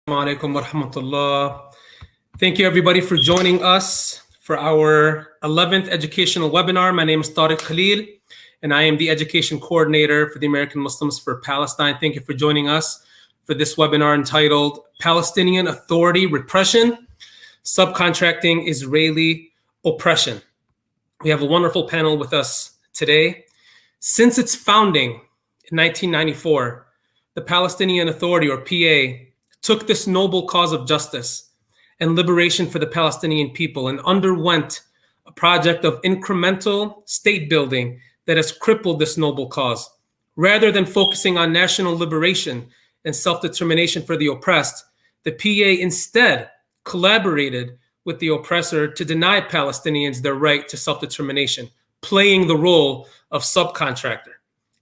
Alaikum wa rahmatullah. Thank you everybody for joining us for our 11th educational webinar. My name is Tarek Khalil and I am the education coordinator for the American Muslims for Palestine. Thank you for joining us for this webinar entitled Palestinian Authority, Repression, Subcontracting Israeli Oppression. We have a wonderful panel with us today. Since its founding in 1994, the Palestinian Authority, or PA, took this noble cause of justice and liberation for the Palestinian people and underwent a project of incremental state building that has crippled this noble cause. Rather than focusing on national liberation and self-determination for the oppressed, the PA instead collaborated with the oppressor to deny Palestinians their right to self-determination, playing the role of subcontractor.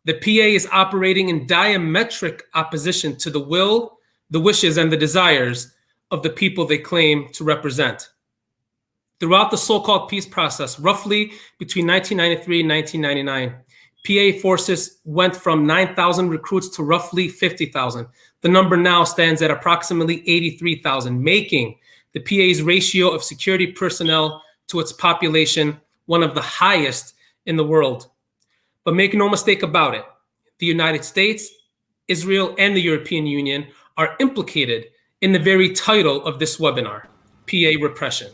The PA is operating in diametric opposition to the will, the wishes, and the desires of the people they claim to represent. Throughout the so-called peace process, roughly between 1993 and 1999, PA forces went from 9,000 recruits to roughly 50,000. The number now stands at approximately 83,000, making the PA's ratio of security personnel to its population one of the highest in the world. But make no mistake about it, the United States, Israel, and the European Union are implicated in the very title of this webinar, PA Repression.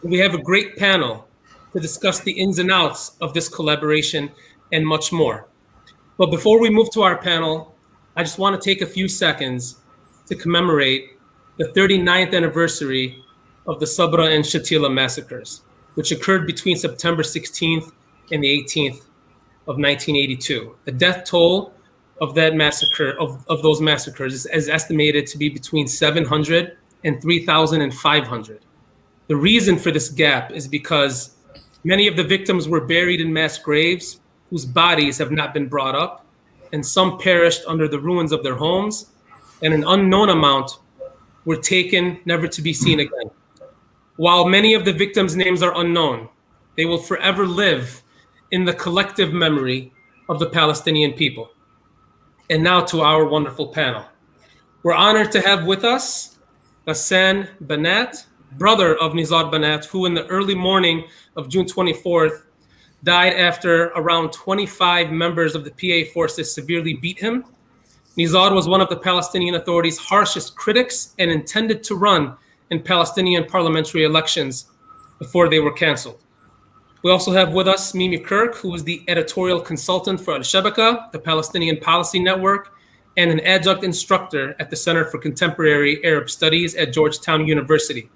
We have a great panel to discuss the ins and outs of this collaboration and much more. But before we move to our panel, I just want to take a few seconds to commemorate the 39th anniversary of the Subra and Shettila massacres, which occurred between September 16th and the 18th of 1982. The death toll of that massacre, of those massacres, is estimated to be between 700 and 3,500. The reason for this gap is because many of the victims were buried in mass graves whose bodies have not been brought up, and some perished under the ruins of their homes, and an unknown amount were taken never to be seen again. While many of the victims' names are unknown, they will forever live in the collective memory of the Palestinian people. And now to our wonderful panel. We're honored to have with us Gassan Banat, brother of Nizar Banat, who in the early morning of June 24th died after around 25 members of the PA forces severely beat him. Nizar was one of the Palestinian Authority's harshest critics and intended to run in Palestinian parliamentary elections before they were canceled. We also have with us Mimi Kirk, who is the editorial consultant for Al-Shabaka, the Palestinian Policy Network, and an adjunct instructor at the Center for Contemporary Arab Studies at Georgetown University.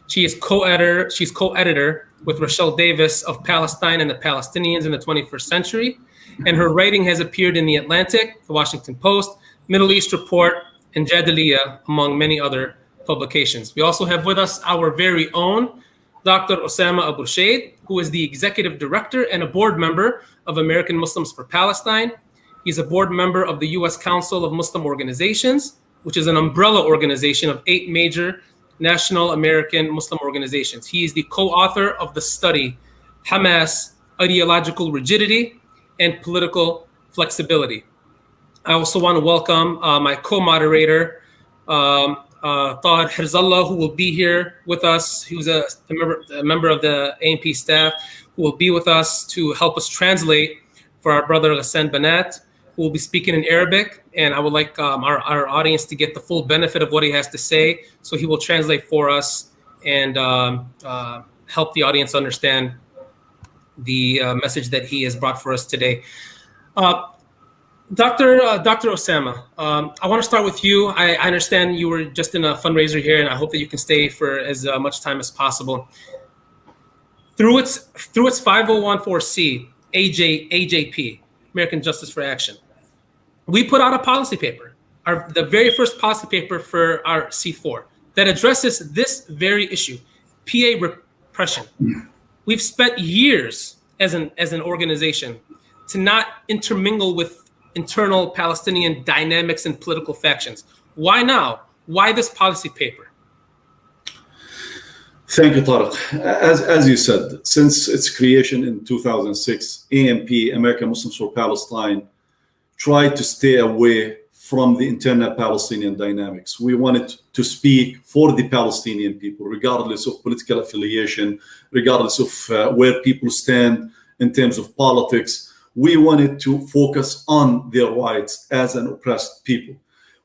She's co-editor with Rochelle Davis of Palestine and the Palestinians in the 21st Century, and her writing has appeared in The Atlantic, The Washington Post, Middle East Report, and Jadiliya, among many other publications. We also have with us our very own Dr. Osama AbuIrshaid, who is the executive director and a board member of American Muslims for Palestine. He's a board member of the U.S. Council of Muslim Organizations, which is an umbrella organization of 8 major national American Muslim organizations. He is the co-author of the study, Hamas, Ideological Rigidity and Political Flexibility. I also want to welcome my co-moderator, Tahir Herzallah, who will be here with us, who's a member of the ANP staff, who will be with us to help us translate for our brother Gassan Banat, who will be speaking in Arabic. And I would like our audience to get the full benefit of what he has to say. So he will translate for us and help the audience understand the message that he has brought for us today. Dr. Osama, I want to start with you. I understand you were just in a fundraiser here, and I hope that you can stay for as much time as possible. Through its 5014C, AJP, American Justice for Action, we put out a policy paper, the very first policy paper for our C4 that addresses this very issue, PA repression. We've spent years as an organization to not intermingle with internal Palestinian dynamics and political factions. Why now? Why this policy paper? Thank you, Tarek. As you said, since its creation in 2006, AMP, American Muslims for Palestine, tried to stay away from the internal Palestinian dynamics. We wanted to speak for the Palestinian people, regardless of political affiliation, regardless of where people stand in terms of politics. We wanted to focus on their rights as an oppressed people.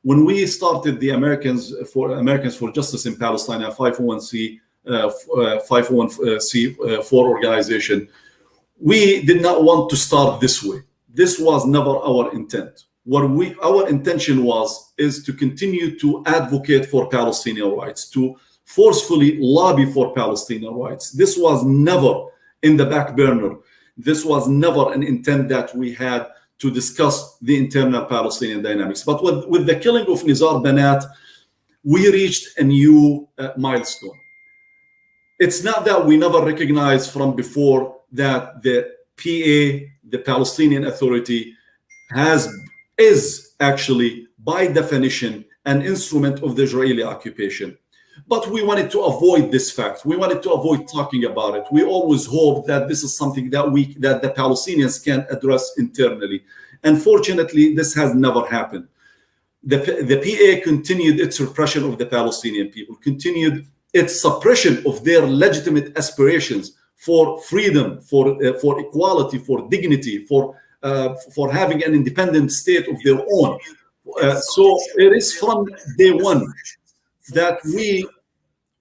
When we started the Americans for Justice in Palestine, a 501c4 organization, we did not want to start this way. This was never our intent. Our intention is to continue to advocate for Palestinian rights, to forcefully lobby for Palestinian rights. This was never in the back burner. This was never an intent that we had to discuss the internal Palestinian dynamics. But with the killing of Nizar Banat, we reached a new milestone. It's not that we never recognized from before that the PA, the Palestinian Authority, is actually by definition an instrument of the Israeli occupation. But we wanted to avoid this fact. We wanted to avoid talking about it. We always hoped that this is something that the Palestinians can address internally. Unfortunately, this has never happened. The PA continued its repression of the Palestinian people, continued its suppression of their legitimate aspirations for freedom, for equality, for dignity, for having an independent state of their own. So it is from day one that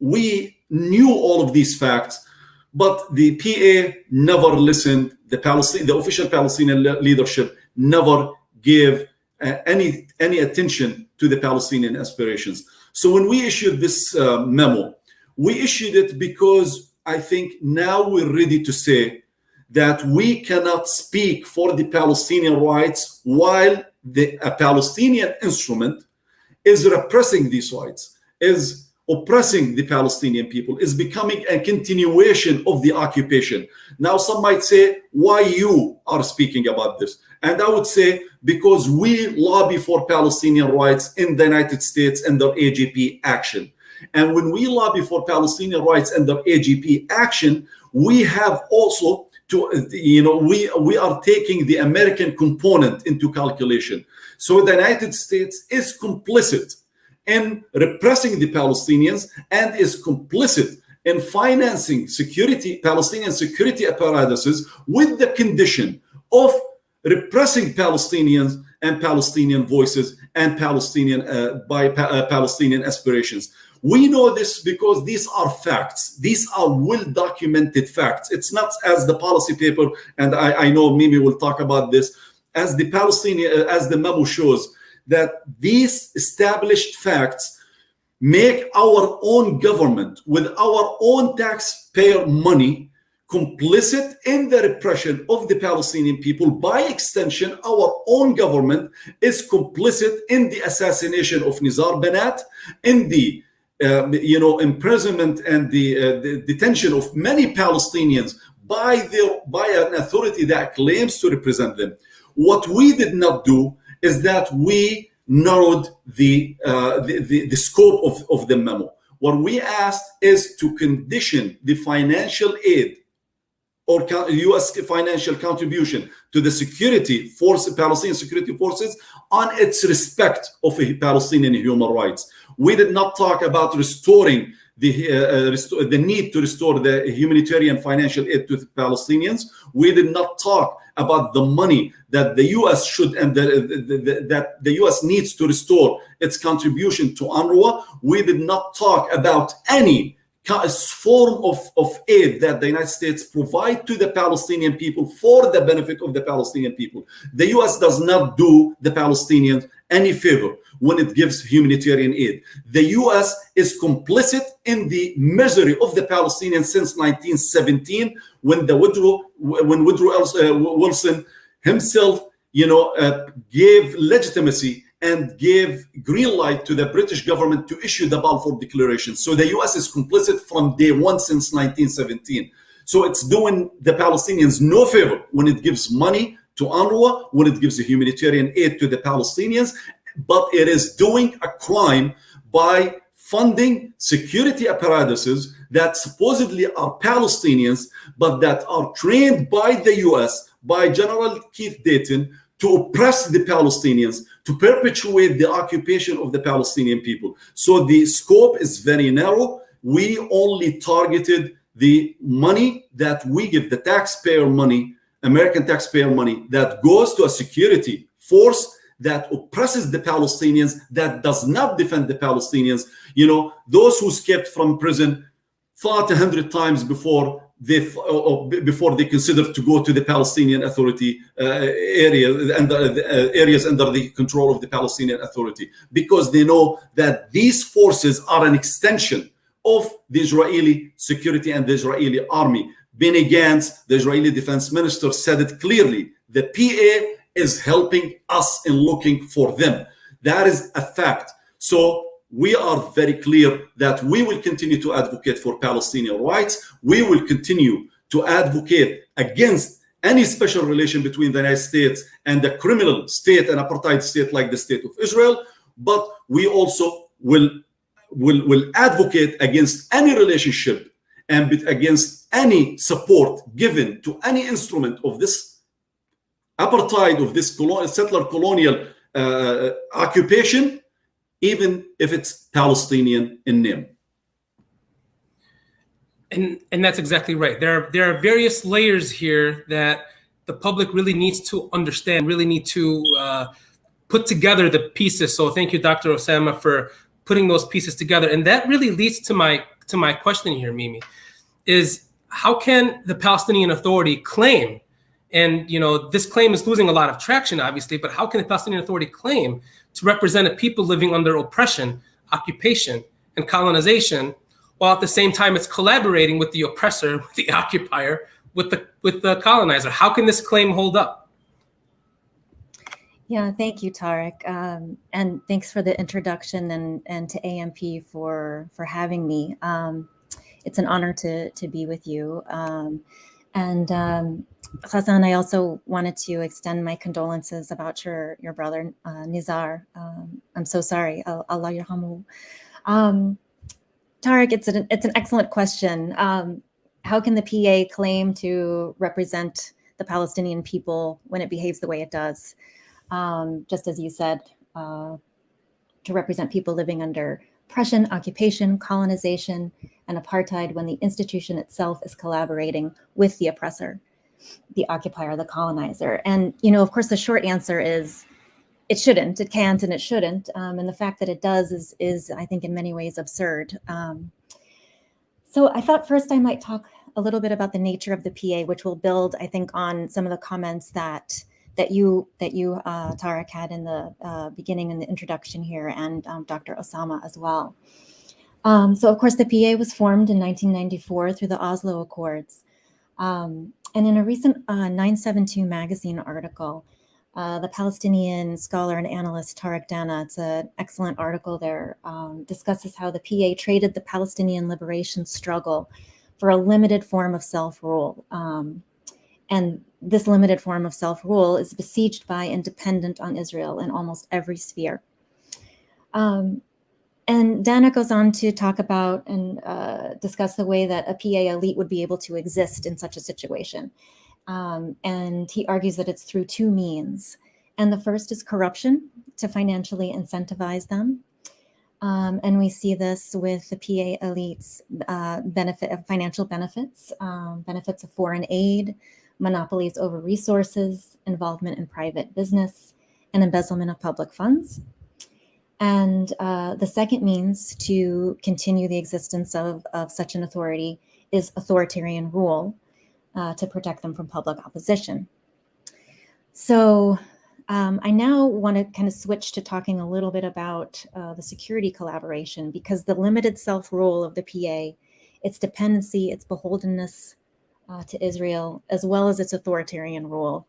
we knew all of these facts, but the PA never listened. The official Palestinian leadership never gave any attention to the Palestinian aspirations. So when we issued this memo, we issued it because I think now we're ready to say that we cannot speak for the Palestinian rights while a Palestinian instrument is repressing these rights, is oppressing the Palestinian people, is becoming a continuation of the occupation. Now, some might say, why you are speaking about this? And I would say, because we lobby for Palestinian rights in the United States under AGP action. And when we lobby for Palestinian rights under AGP action, we have also we are taking the American component into calculation. So the United States is complicit in repressing the Palestinians and is complicit in financing Palestinian security apparatuses with the condition of repressing Palestinians and Palestinian voices and Palestinian aspirations. We know this because these are facts. These are well-documented facts. It's not as the policy paper, and I know Mimi will talk about this, as the memo shows, that these established facts make our own government with our own taxpayer money complicit in the repression of the Palestinian people. By extension, our own government is complicit in the assassination of Nizar Banat, in the imprisonment and the detention of many Palestinians by an authority that claims to represent them. What we did not do is that we narrowed the scope of the memo. What we asked is to condition the financial aid or U.S. financial contribution to the security force, Palestinian security forces, on its respect of Palestinian human rights. We did not talk about restoring the need to restore the humanitarian financial aid to the Palestinians. We did not talk about the money that the U.S. should and that the U.S. needs to restore its contribution to UNRWA. We did not talk about any form of aid that the United States provide to the Palestinian people for the benefit of the Palestinian people. The U.S. does not do the Palestinians any favor when it gives humanitarian aid. The U.S. is complicit in the misery of the Palestinians since 1917, when Woodrow Wilson himself, gave legitimacy and gave green light to the British government to issue the Balfour Declaration. So the U.S. is complicit from day one since 1917. So it's doing the Palestinians no favor when it gives money to UNRWA, when it gives the humanitarian aid to the Palestinians, but it is doing a crime by funding security apparatuses that supposedly are Palestinians, but that are trained by the U.S., by General Keith Dayton, to oppress the Palestinians, to perpetuate the occupation of the Palestinian people. So the scope is very narrow. We only targeted the money that we give, the taxpayer money, American taxpayer money, that goes to a security force that oppresses the Palestinians, that does not defend the Palestinians. You know, those who escaped from prison thought 100 times before they considered to go to the Palestinian Authority areas under the control of the Palestinian Authority, because they know that these forces are an extension of the Israeli security and the Israeli army. Benny Gantz, the Israeli defense minister, said it clearly. The PA is helping us in looking for them. That is a fact. So we are very clear that we will continue to advocate for Palestinian rights. We will continue to advocate against any special relation between the United States and a criminal state, an apartheid state like the State of Israel. But we also will advocate against any relationship and against any support given to any instrument of this apartheid, of this settler colonial occupation, even if it's Palestinian in name. And that's exactly right. There are various layers here that the public really needs to understand, really need to put together the pieces. So thank you, Dr. Osama, for putting those pieces together. And that really leads to my question here, Mimi, is how can the Palestinian Authority claim, and you know this claim is losing a lot of traction, obviously, but how can the Palestinian Authority claim to represent a people living under oppression, occupation, and colonization, while at the same time it's collaborating with the oppressor, with the occupier, with the colonizer? How can this claim hold up? Yeah, thank you, Tarek, and thanks for the introduction, and to AMP for having me. It's an honor to be with you. And Gassan, I also wanted to extend my condolences about your brother Nizar. I'm so sorry. Allah yarhamu. Tarek, it's an excellent question. How can the PA claim to represent the Palestinian people when it behaves the way it does? Just as you said, to represent people living under oppression, occupation, colonization, and apartheid, when the institution itself is collaborating with the oppressor, the occupier, the colonizer. And, you know, of course, the short answer is it shouldn't, it can't, and it shouldn't. And the fact that it does is I think, in many ways absurd. So I thought first I might talk a little bit about the nature of the PA, which will build, I think, on some of the comments that you Tarek had in the beginning, in the introduction here, and Dr. Osama as well. So of course the PA was formed in 1994 through the Oslo Accords. And in a recent 972 magazine article, the Palestinian scholar and analyst Tarek Dana, it's an excellent article there, discusses how the PA traded the Palestinian liberation struggle for a limited form of self-rule. And this limited form of self-rule is besieged by and dependent on Israel in almost every sphere. And Dana goes on to talk about and discuss the way that a PA elite would be able to exist in such a situation. And he argues that it's through two means. And the first is corruption, to financially incentivize them. And we see this with the PA elites' benefit of financial benefits, benefits of foreign aid, monopolies over resources, involvement in private business, and embezzlement of public funds. And the second means to continue the existence of such an authority is authoritarian rule to protect them from public opposition. So I now want to kind of switch to talking a little bit about the security collaboration, because the limited self-rule of the PA, its dependency, its beholdenness to Israel, as well as its authoritarian rule,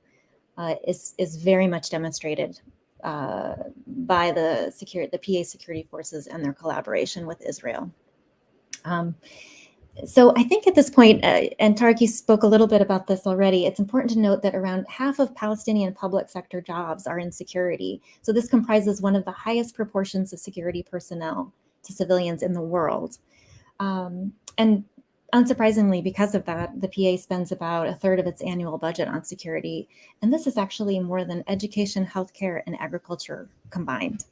is very much demonstrated by the PA security forces and their collaboration with Israel. So I think at this point, and Tarek, you spoke a little bit about this already, it's important to note that around half of Palestinian public sector jobs are in security. So this comprises one of the highest proportions of security personnel to civilians in the world. And unsurprisingly, because of that, the PA spends about a third of its annual budget on security. And this is actually more than education, healthcare, and agriculture combined.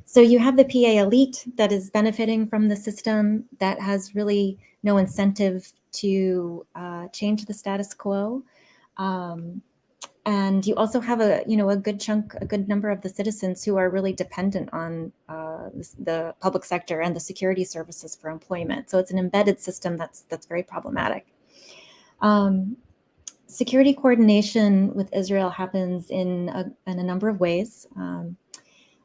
So you have the PA elite that is benefiting from the system that has really no incentive to change the status quo. And you also have a good number of the citizens who are really dependent on the public sector and the security services for employment. So it's an embedded system that's very problematic. Security coordination with Israel happens in a number of ways.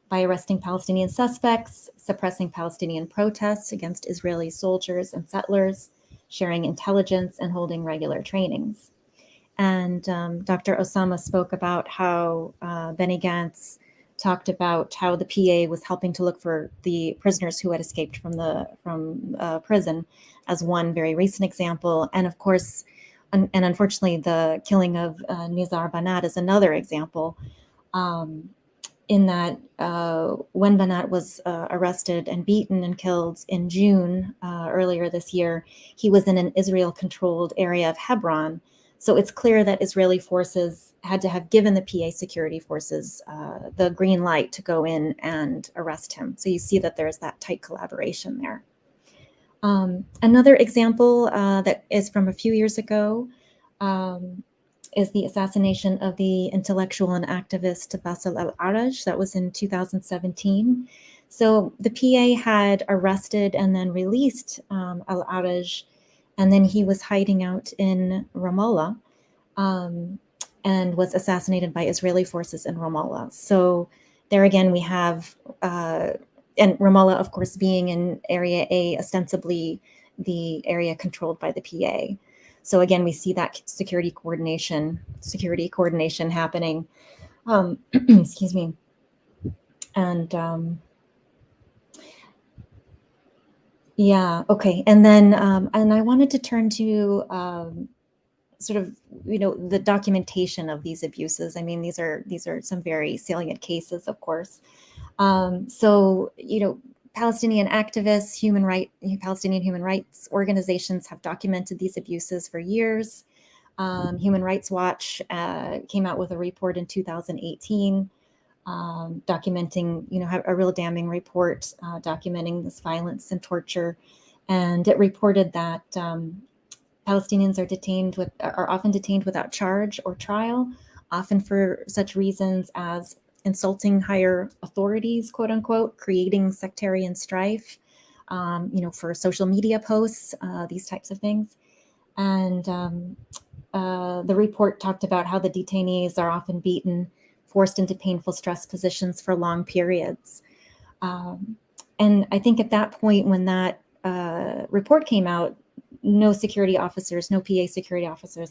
By arresting Palestinian suspects, suppressing Palestinian protests against Israeli soldiers and settlers, sharing intelligence, and holding regular trainings. And Dr. Osama spoke about how Benny Gantz talked about how the PA was helping to look for the prisoners who had escaped from prison as one very recent example. And of course, and unfortunately, the killing of Nizar Banat is another example. In that when Banat was arrested and beaten and killed in June earlier this year, he was in an Israel-controlled area of Hebron. So it's clear that Israeli forces had to have given the PA security forces the green light to go in and arrest him. So you see that there's that tight collaboration there. Another example that is from a few years ago is the assassination of the intellectual and activist Bassel al-Araj. That was in 2017. So the PA had arrested and then released al-Araj, and then he was hiding out in Ramallah and was assassinated by Israeli forces in Ramallah. So there again, we have, and Ramallah, of course, being in Area A, ostensibly the area controlled by the PA. So again, we see that security coordination happening. Excuse me. And yeah, okay. And then, and I wanted to turn to sort of, the documentation of these abuses. I mean, these are some very salient cases, of course. So, Palestinian activists, Palestinian human rights organizations have documented these abuses for years. Human Rights Watch came out with a report in 2018 documenting, a real damning report documenting this violence and torture. And it reported that Palestinians are often detained without charge or trial, often for such reasons as insulting higher authorities, quote unquote, creating sectarian strife, for social media posts, these types of things. And the report talked about how the detainees are often beaten, forced into painful stress positions for long periods. And I think at that point, when that report came out, no PA security officers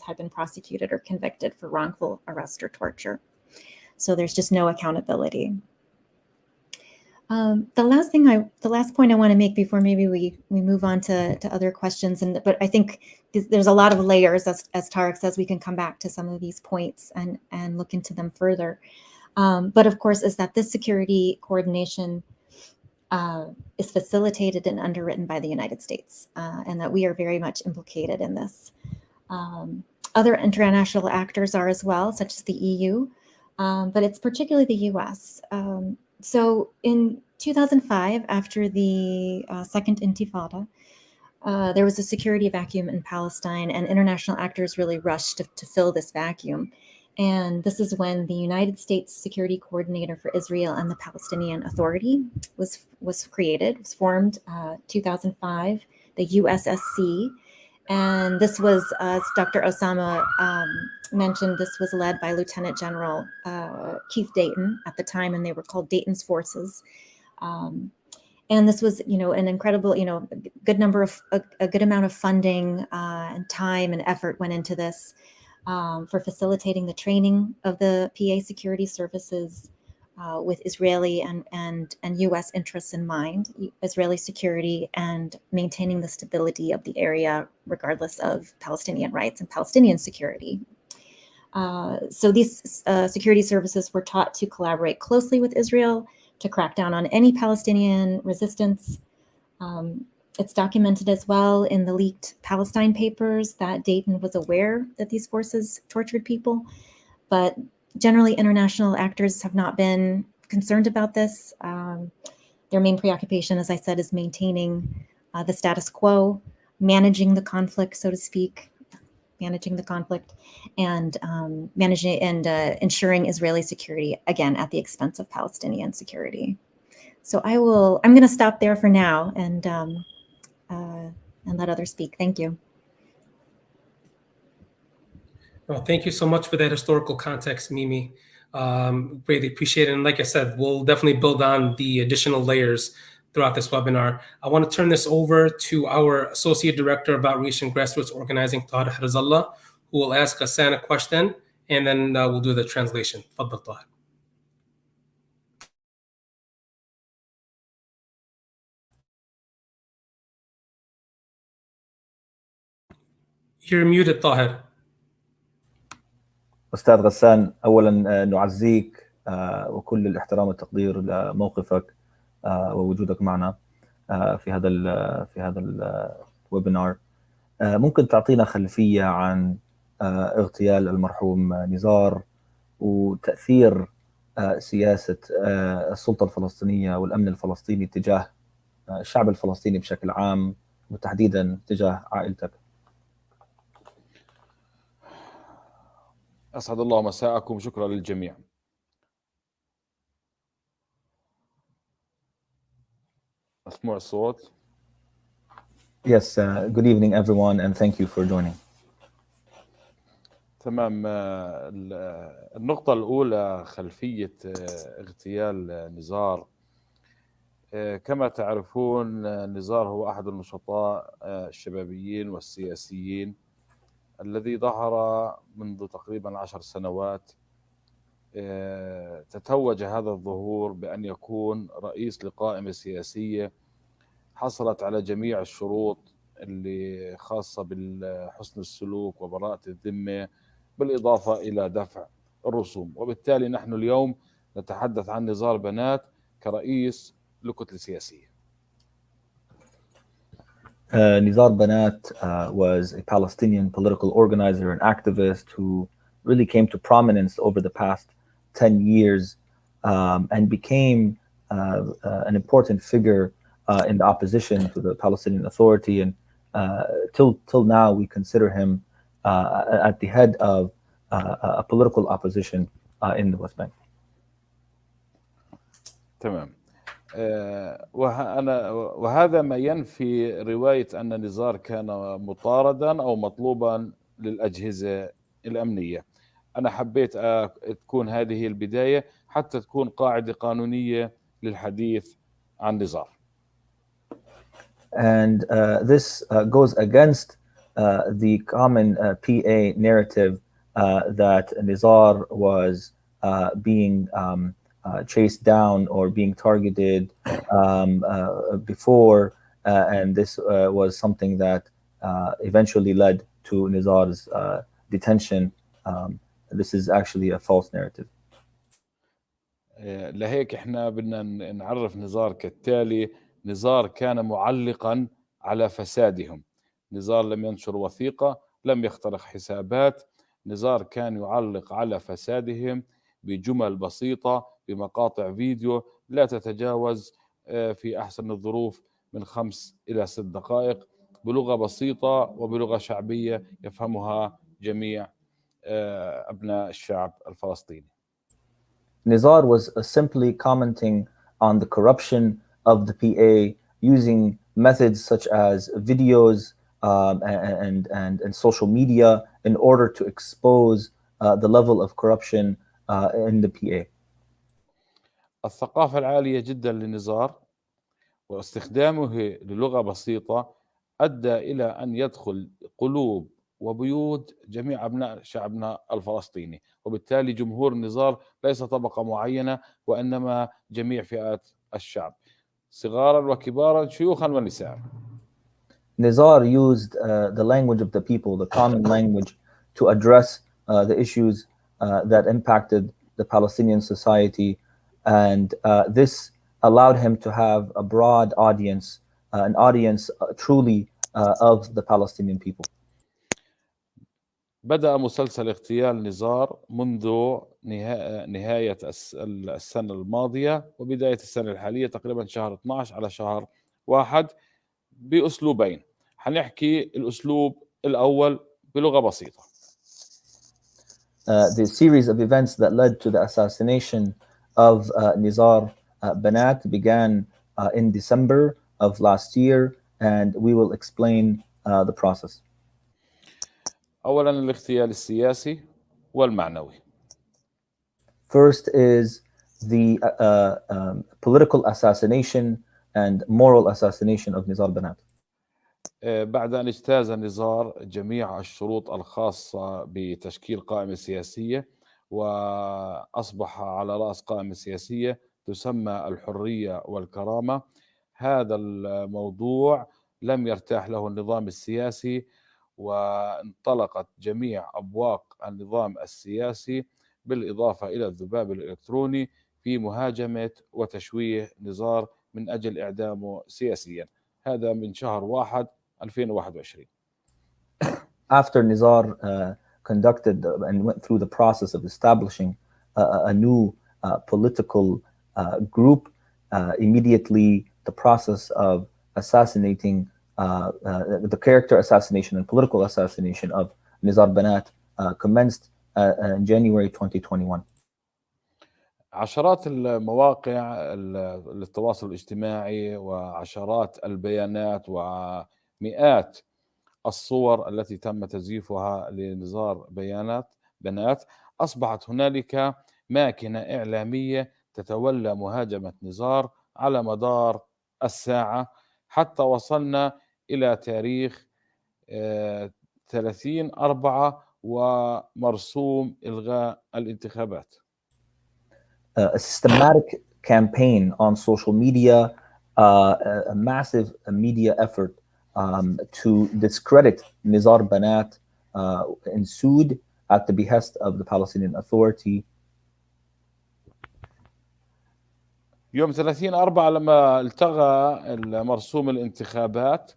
had been prosecuted or convicted for wrongful arrest or torture. So there's just no accountability. The last point I want to make before maybe we move on to other questions, but I think there's a lot of layers, as Tarek says. We can come back to some of these points and look into them further. But of course, is that this security coordination is facilitated and underwritten by the United States, and that we are very much implicated in this. Other international actors are as well, such as the EU. But it's particularly the US. So in 2005, after the Second Intifada, there was a security vacuum in Palestine, and international actors really rushed to fill this vacuum. And this is when the United States Security Coordinator for Israel and the Palestinian Authority was formed 2005, the USSC. And this was, as Dr. Osama mentioned, this was led by Lieutenant General Keith Dayton at the time, and they were called Dayton's Forces. And this was, an incredible, a good amount of funding and time and effort went into this for facilitating the training of the PA security services with Israeli and U.S. interests in mind, Israeli security and maintaining the stability of the area, regardless of Palestinian rights and Palestinian security. So these security services were taught to collaborate closely with Israel to crack down on any Palestinian resistance. It's documented as well in the leaked Palestine papers that Dayton was aware that these forces tortured people, but generally international actors have not been concerned about this. Their main preoccupation, as I said, is maintaining the status quo, managing the conflict, so to speak, managing the conflict, and managing and ensuring Israeli security, again, at the expense of Palestinian security. So I'm going to stop there for now and let others speak. Thank you. Well, thank you so much for that historical context, Mimi. Greatly appreciate it. And like I said, we'll definitely build on the additional layers throughout this webinar. I want to turn this over to our Associate Director of Outreach and Grassroots Organizing, Tarek Khalil, who will ask Gassan a question, and then we'll do the translation. Fadl, Tarek. You're muted, Tahir. أستاذ غسان، أولا نعزيك وكل الاحترام والتقدير لموقفك ووجودك معنا في هذا الويبينار. ممكن تعطينا خلفية عن اغتيال المرحوم نزار وتأثير سياسة السلطة الفلسطينية والأمن الفلسطيني تجاه الشعب الفلسطيني بشكل عام وتحديدا تجاه عائلتك؟ أسعد الله مساءكم، شكرا للجميع. مسموع الصوت؟ Yes, good evening everyone and thank you for joining. تمام. النقطة الأولى خلفية اغتيال نزار. كما تعرفون نزار هو أحد النشطاء الشبابيين والسياسيين الذي ظهر منذ تقريبا 10 سنوات. تتوج هذا الظهور بأن يكون رئيس لقائمة سياسية حصلت على جميع الشروط اللي خاصة بحسن السلوك وبراءة الذمة بالإضافة إلى دفع الرسوم، وبالتالي نحن اليوم نتحدث عن نزار بنات كرئيس لكتلة سياسية. Nizar Banat was a Palestinian political organizer and activist who really came to prominence over the past 10 years and became an important figure in the opposition to the Palestinian Authority. And till now, we consider him at the head of a political opposition in the West Bank. تمام. وهذا ما ينفي رواية أن نزار كان مطاردا أو مطلوبا للأجهزة الأمنية. أنا حبيت تكون هذه البداية حتى تكون قاعدة قانونية للحديث عن نزار. And this goes against the common PA narrative that Nizar was being chased down or being targeted before, and this was something that eventually led to Nizar's detention. This is actually a false narrative. لهيك احنا بدنا نعرف نزار كالتالي: نزار كان معلقا على فسادهم. نزار لم ينشر وثيقة، لم يخترق حسابات. نزار كان يعلق على فسادهم بجمل بسيطة بمقاطع فيديو لا تتجاوز في أحسن الظروف من 5 إلى 6 دقائق بلغة بسيطة وبلغة شعبية يفهمها جميع أبناء الشعب الفلسطيني. Nizar was simply commenting on the corruption of the PA using methods such as videos and social media in order to expose the level of corruption in the PA. الثقافة العالية جدا لنزار واستخدامه للغة بسيطة أدى إلى أن يدخل قلوب وبيوت جميع أبناء شعبنا الفلسطيني، وبالتالي جمهور نزار ليس طبقة معينة وإنما جميع فئات الشعب، صغارا وكبارا، شيوخا ونساء. Nizar used the language of the people, the common language, to address the issues that impacted the Palestinian society, and this allowed him to have a broad audience an audience truly of the Palestinian people. بدأ مسلسل اغتيال نزار منذ نهاية السنة الماضية وبداية السنة الحالية، تقريبا شهر 12 على شهر 1، بأسلوبين. حنحكي الأسلوب الأول بلغة بسيطة. The series of events that led to the assassination of Nizar Banat began in December of last year, and we will explain the process. أولا الاغتيال السياسي والمعنوي. First is the political assassination and moral assassination of Nizar Banat. بعد أن اجتاز نزار جميع الشروط الخاصة بتشكيل قائمة سياسية، وأصبح على رأس قائمة سياسية تسمى الحرية والكرامة. هذا الموضوع لم يرتاح له النظام السياسي، وانطلقت جميع أبواق النظام السياسي بالإضافة إلى الذباب الإلكتروني في مهاجمة وتشويه نزار من أجل إعدامه سياسيا. هذا من شهر 1 2021. After Nizar conducted and went through the process of establishing a new political group, immediately the process of assassinating the character assassination and political assassination of Nizar Banat commenced in January 2021. عشرات المواقع للتواصل الاجتماعي وعشرات البيانات ومئات الصور التي تم تزييفها لنزار بنات أصبحت هنالك ماكينة إعلامية تتولى مهاجمة نزار على مدار الساعة، حتى وصلنا إلى تاريخ 30/4 ومرسوم إلغاء الانتخابات. A systematic campaign on social media, a massive media effort to discredit Nizar Banat ensued at the behest of the Palestinian Authority. يوم 30/4 لما التغى مرسوم الانتخابات،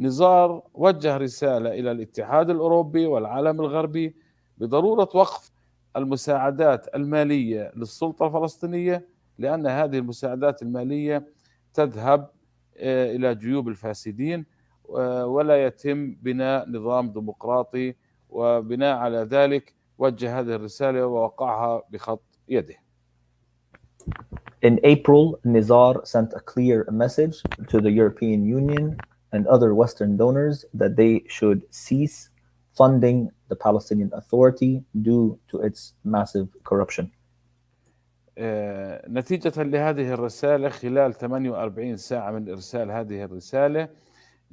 نزار وجه رسالة إلى الاتحاد الأوروبي والعالم الغربي بضرورة وقف المساعدات المالية للسلطة الفلسطينية، لأن هذه المساعدات المالية تذهب إلى جيوب الفاسدين، ولا يتم بناء نظام ديمقراطي. وبناء على ذلك وجه هذه الرسالة ووقعها بخط يده. In April, Nizar sent a clear message to the European Union and other Western donors that they should cease funding the Palestinian Authority due to its massive corruption. نتيجة لهذه الرسالة، خلال 48 ساعة من إرسال هذه الرسالة،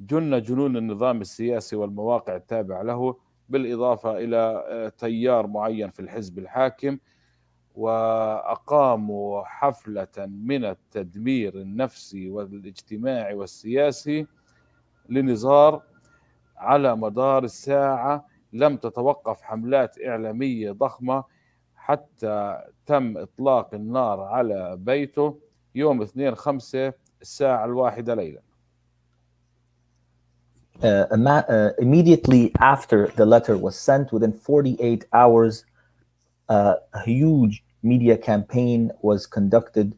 جن جنون النظام السياسي والمواقع التابعة له، بالإضافة إلى تيار معين في الحزب الحاكم، وأقاموا حفلة من التدمير النفسي والاجتماعي والسياسي لنزار على مدار الساعة. لم تتوقف حملات إعلامية ضخمة حتى تم إطلاق النار على بيته يوم 2/5 الساعة 1 ليلا. Immediately after the letter was sent, within 48 hours, a huge media campaign was conducted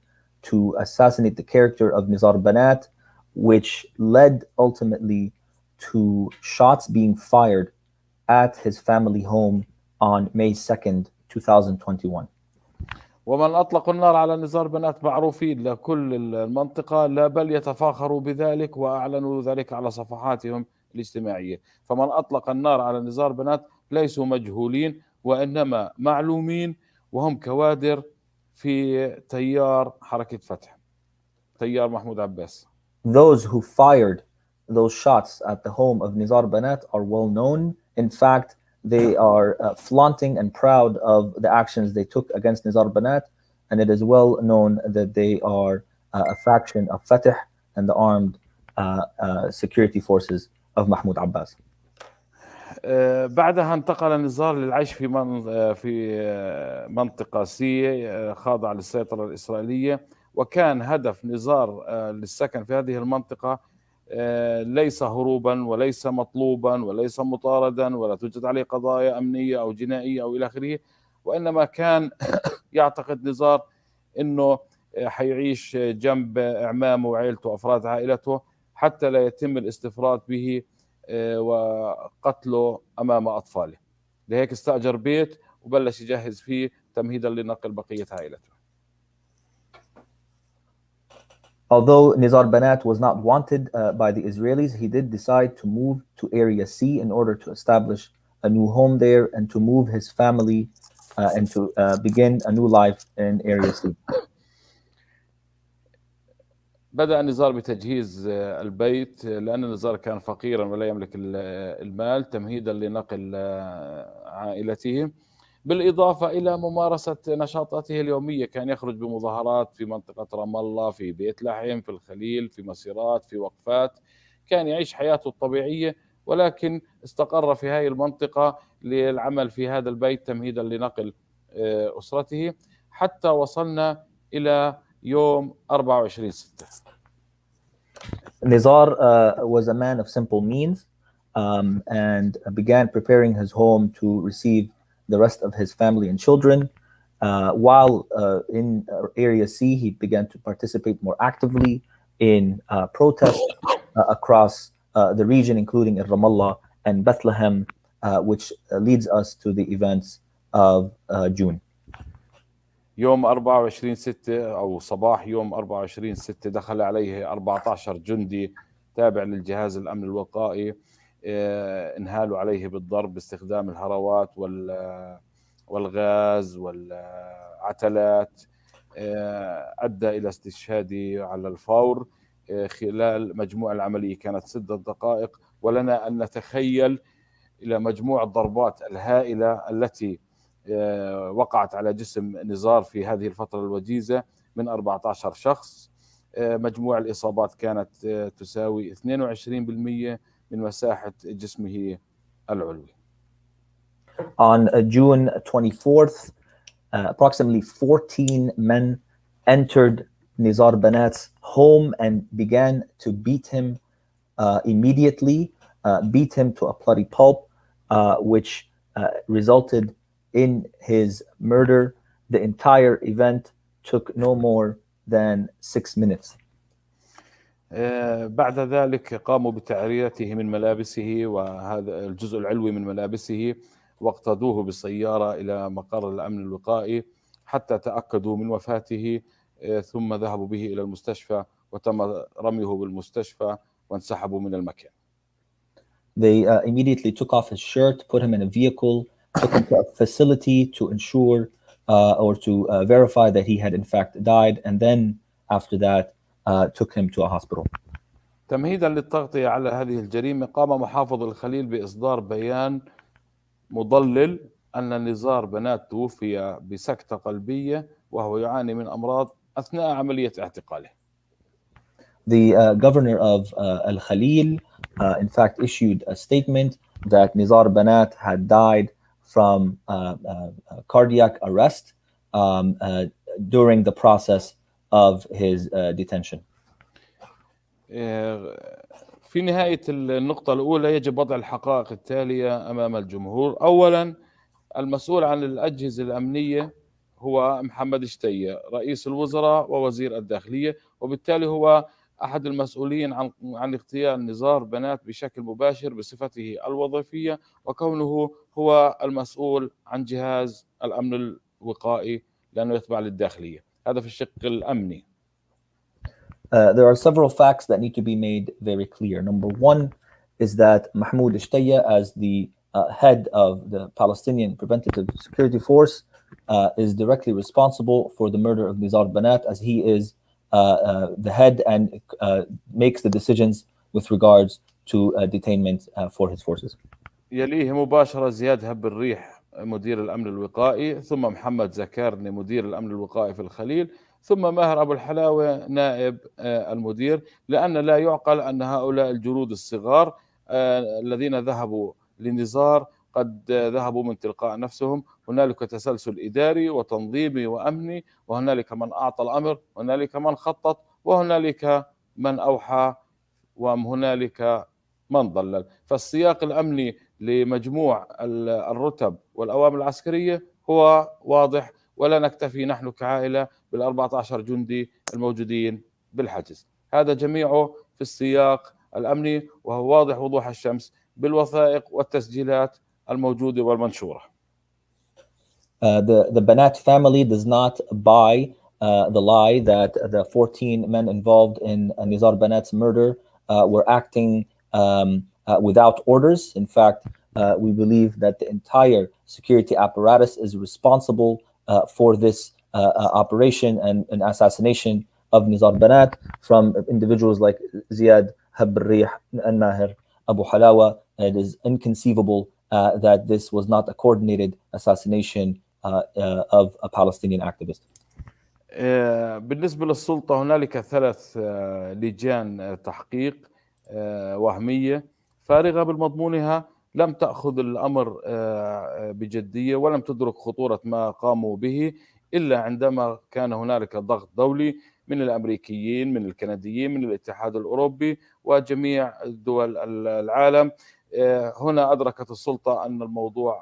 to assassinate the character of Nizar Banat, which led ultimately to shots being fired at his family home on May 2nd, 2021. ومن أطلقوا النار على نزار بنات معروفين لكل المنطقة، لا بل يتفاخروا بذلك وأعلنوا ذلك على صفحاتهم الاجتماعية. فمن أطلق النار على نزار بنات ليسوا مجهولين، وإنما معلومين، وهم كوادر في تيار حركة فتح، تيار محمود عباس. Those who fired those shots at the home of Nizar Banat are well known. In fact, they are flaunting and proud of the actions they took against Nizar Banat, and it is well known that they are a faction of Fatah and the armed security forces of Mahmoud Abbas. بعدها انتقل نزار للعيش في منطقة سي خاضعة للسيطرة الإسرائيلية، وكان هدف نزار للسكن في هذه المنطقة ليس هروبا وليس مطلوبا وليس مطاردا ولا توجد عليه قضايا أمنية أو جنائية أو إلى آخره، وإنما كان يعتقد نزار أنه حيعيش جنب أعمامه وعائلته وأفراد عائلته حتى لا يتم الاستفراد به وقتله أمام أطفاله. لهيك استأجر بيت وبلش يجهز فيه تمهيدا لنقل بقية عائلته. Although Nizar Banat was not wanted by the Israelis, he did decide to move to Area C in order to establish a new home there and to move his family and to begin a new life in Area C. بدأ نزار بتجهيز البيت لأن نزار كان فقيرا ولا يملك المال، تمهيدا لنقل عائلته، بالإضافة إلى ممارسة نشاطاته اليومية. كان يخرج بمظاهرات في منطقة رام الله، في بيت لحم، في الخليل، في مسيرات، في وقفات. كان يعيش حياته الطبيعية، ولكن استقر في هذه المنطقة للعمل في هذا البيت تمهيدا لنقل أسرته، حتى وصلنا إلى يوم 24/6. Nizar was a man of simple means and began preparing his home to receive the rest of his family and children. While in Area C, he began to participate more actively in protests across the region, including in Ramallah and Bethlehem, which leads us to the events of June. يوم 24/6 أو صباح يوم 24/6 دخل عليه 14 جندي تابع للجهاز الأمن الوقائي، انهالوا عليه بالضرب باستخدام الهروات والغاز والعتلات، أدى إلى استشهاده على الفور. خلال مجموع العملية كانت 6 دقائق، ولنا أن نتخيل إلى مجموع الضربات الهائلة التي وقعت على جسم نزار في هذه الفترة الوجيزة من 14 شخص. مجموع الإصابات كانت تساوي 22% من مساحة جسمه العلوي. On June 24th, approximately 14 men entered Nizar Banat's home and began to beat him immediately, beat him to a bloody pulp, which resulted in his murder. The entire event took no more than 6 minutes. بعد ذلك قاموا بتعريته من ملابسه وهذا الجزء العلوي من ملابسه، واقتادوه بالسيارة إلى مقر الأمن الوقائي حتى تأكدوا من وفاته، ثم ذهبوا به إلى المستشفى وتم رميه بالمستشفى وانسحبوا من المكان. They immediately took off his shirt, put him in a vehicle, took him to a facility to ensure or to verify that he had in fact died, and then after that took him to a hospital. تمهيدا للتغطية على هذه الجريمة، قام محافظ الخليل بإصدار بيان مضلل أن نزار بنات توفي بسكتة قلبية وهو يعاني من أمراض أثناء عملية اعتقاله. The governor of Al-Khalil in fact issued a statement that Nizar Banat had died from cardiac arrest during the process of his detention. في نهاية النقطة الأولى يجب وضع الحقائق التالية أمام الجمهور. أولا، المسؤول عن الأجهزة الأمنية هو محمد شتية رئيس الوزراء ووزير الداخلية، وبالتالي هو أحد المسؤولين عن اغتيال نزار بنات بشكل مباشر بصفته الوظيفية، وكونه هو المسؤول عن جهاز الأمن الوقائي لأنه يتبع للداخلية. هذا في الشق الأمني. There are several facts that need to be made very clear. Number one is that Mahmoud Ishtaya, as the head of the Palestinian Preventative Security Force, is directly responsible for the murder of Nizar Banat, as he is the head and makes the decisions with regards to detainment for his forces. يليه مباشرة زياد هب الريح مدير الأمن الوقائي، ثم محمد زكارني مدير الأمن الوقائي في الخليل، ثم ماهر أبو الحلاوة نائب المدير، لأن لا يعقل أن هؤلاء الجنود الصغار الذين ذهبوا لنزار قد ذهبوا من تلقاء نفسهم. هنالك تسلسل إداري وتنظيمي وأمني، وهنالك من أعطى الأمر، وهنالك من خطط، وهنالك من أوحى وهنالك من ضلل. فالسياق الأمني لمجموع الرتب والأوامر العسكرية هو واضح، ولا نكتفي نحن كعائلة بال14 جندي الموجودين بالحجز. هذا جميعه في السياق الأمني، وهو واضح وضوح الشمس بالوثائق والتسجيلات الموجودة والمنشورة. The Banat family does not buy the lie that the 14 men involved in Nizar Banat's murder were acting without orders. In fact, we believe that the entire security apparatus is responsible for this operation and assassination of Nizar Banat, from individuals like Ziad, Habrih, Al-Nahir, Abu Halawa. It is inconceivable that this was not a coordinated assassination of a Palestinian activist. بالنسبة للسلطة هنالك 3 لجان تحقيق وهمية فارغة بالمضمونها، لم تأخذ الأمر بجدية ولم تدرك خطورة ما قاموا به إلا عندما كان هنالك ضغط دولي من الأمريكيين، من الكنديين، من الاتحاد الأوروبي وجميع دول العالم. هنا أدركت السلطة أن الموضوع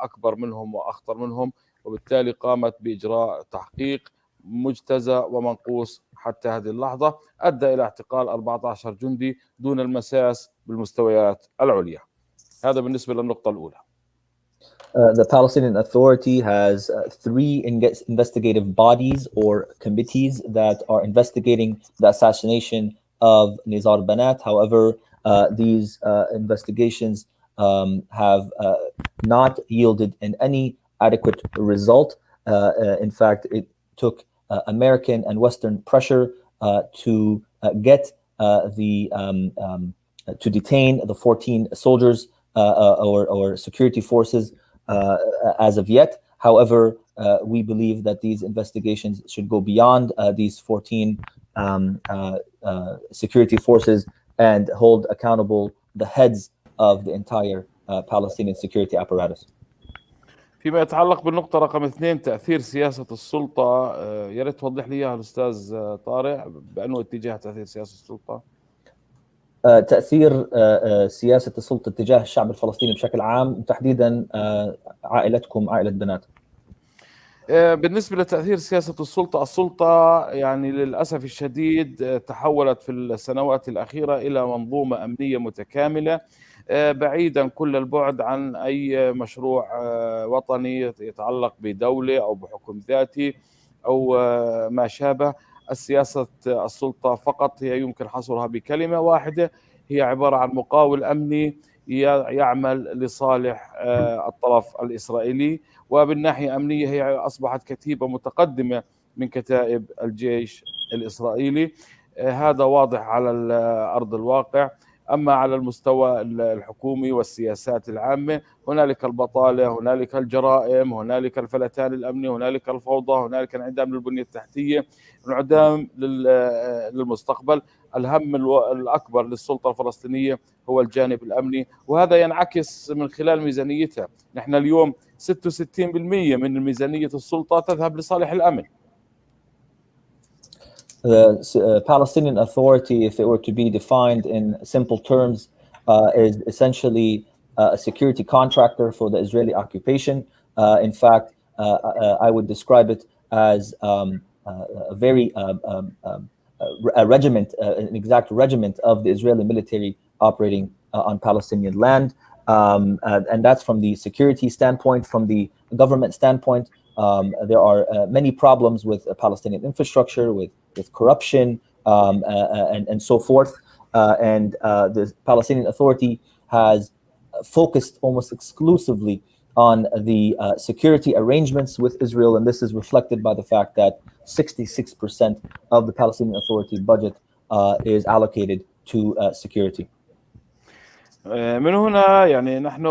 أكبر منهم وأخطر منهم، وبالتالي قامت بإجراء تحقيق مجتزأ ومنقوص حتى هذه اللحظة أدى إلى اعتقال 14 جندي دون المساس بالمستويات العليا. هذا بالنسبة للنقطة الأولى. The Palestinian Authority has 3 investigative bodies or committees that are investigating the assassination of Nizar Banat. However, these investigations have not yielded in any adequate result. In fact, it took American and Western pressure to get to detain the 14 soldiers or security forces as of yet. However, we believe that these investigations should go beyond these 14 security forces and hold accountable the heads of the entire Palestinian security apparatus. فيما يتعلق بالنقطة رقم 2 تأثير سياسة السلطة، يا ريت توضح لي إياها الأستاذ طارق، بأنه اتجاه تأثير سياسة السلطة؟ تأثير سياسة السلطة تجاه الشعب الفلسطيني بشكل عام، تحديدا عائلتكم عائلة بنات. بالنسبة لتأثير سياسة السلطة يعني للأسف الشديد تحولت في السنوات الأخيرة إلى منظومة أمنية متكاملة بعيدا كل البعد عن أي مشروع وطني يتعلق بدولة أو بحكم ذاتي أو ما شابه. السياسة السلطة فقط هي يمكن حصرها بكلمة واحدة، هي عبارة عن مقاول أمني يعمل لصالح الطرف الإسرائيلي، وبالناحية الأمنية هي أصبحت كتيبة متقدمة من كتائب الجيش الإسرائيلي. هذا واضح على أرض الواقع. أما على المستوى الحكومي والسياسات العامة هنالك البطالة، هنالك الجرائم، هنالك الفلتان الأمني، هنالك الفوضى، هنالك انعدام للبنية التحتية، انعدام للمستقبل. الهم الأكبر للسلطة الفلسطينية هو الجانب الأمني، وهذا ينعكس من خلال ميزانيتها. نحن اليوم 66% من ميزانية السلطة تذهب لصالح الأمن. The Palestinian Authority, if it were to be defined in simple terms, is essentially a security contractor for the Israeli occupation. In fact, I would describe it as a very a regiment, an exact regiment of the Israeli military operating on Palestinian land. And that's from the security standpoint. From the government standpoint, there are many problems with Palestinian infrastructure, with corruption, and so forth. And the Palestinian Authority has focused almost exclusively on the security arrangements with Israel, and this is reflected by the fact that 66% of the Palestinian Authority budget is allocated to security. من هنا يعني نحن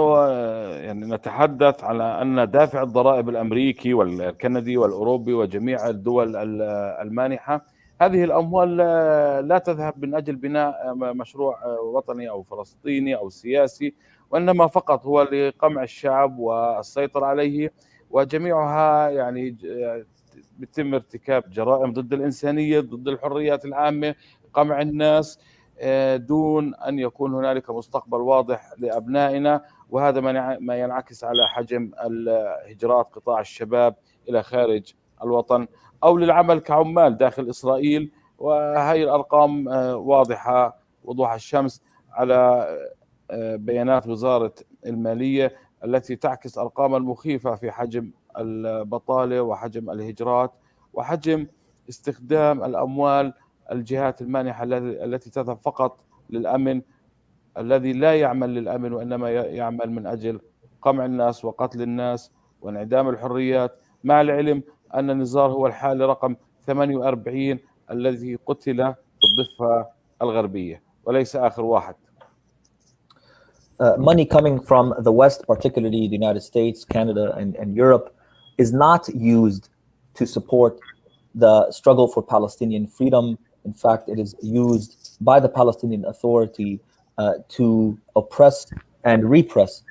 يعني نتحدث على أن دافع الضرائب الأمريكي والكندي والأوروبي وجميع الدول المانحة، هذه الأموال لا تذهب من أجل بناء مشروع وطني أو فلسطيني أو سياسي، وإنما فقط هو لقمع الشعب والسيطرة عليه، وجميعها يعني بيتم ارتكاب جرائم ضد الإنسانية، ضد الحريات العامة، قمع الناس. دون أن يكون هنالك مستقبل واضح لأبنائنا، وهذا ما ينعكس على حجم الهجرات قطاع الشباب إلى خارج الوطن أو للعمل كعمال داخل إسرائيل. وهي الأرقام واضحة وضوح الشمس على بيانات وزارة المالية التي تعكس أرقاما مخيفة في حجم البطالة وحجم الهجرات وحجم استخدام الأموال الجهات المانحة التي تذهب فقط للأمن، الذي لا يعمل للأمن وإنما يعمل من أجل قمع الناس وقتل الناس وانعدام الحريات، مع العلم أن نزار هو الحالة رقم 48 الذي قتل في الضفة الغربية وليس آخر واحد. Money coming from the West, particularly the United States, Canada, and Europe, is not used to support the struggle for Palestinian freedom. In fact, it is used by the Palestinian Authority to oppress and repress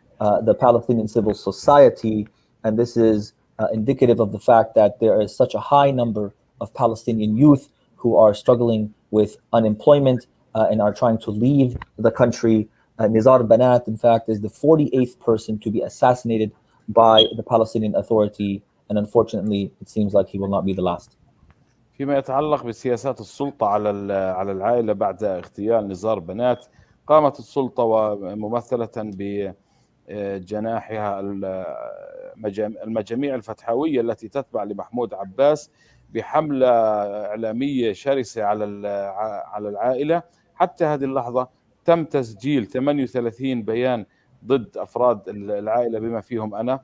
the Palestinian civil society. And this is indicative of the fact that there is such a high number of Palestinian youth who are struggling with unemployment and are trying to leave the country. Nizar Banat, in fact, is the 48th person to be assassinated by the Palestinian Authority, and unfortunately, it seems like he will not be the last. فيما يتعلق بسياسات السلطة على العائلة بعد اغتيال نزار بنات، قامت السلطة وممثلة بجناحها المجاميع الفتحوية التي تتبع لمحمود عباس بحملة إعلامية شرسة على العائلة. حتى هذه اللحظة تم تسجيل 38 بيان ضد أفراد العائلة بما فيهم أنا.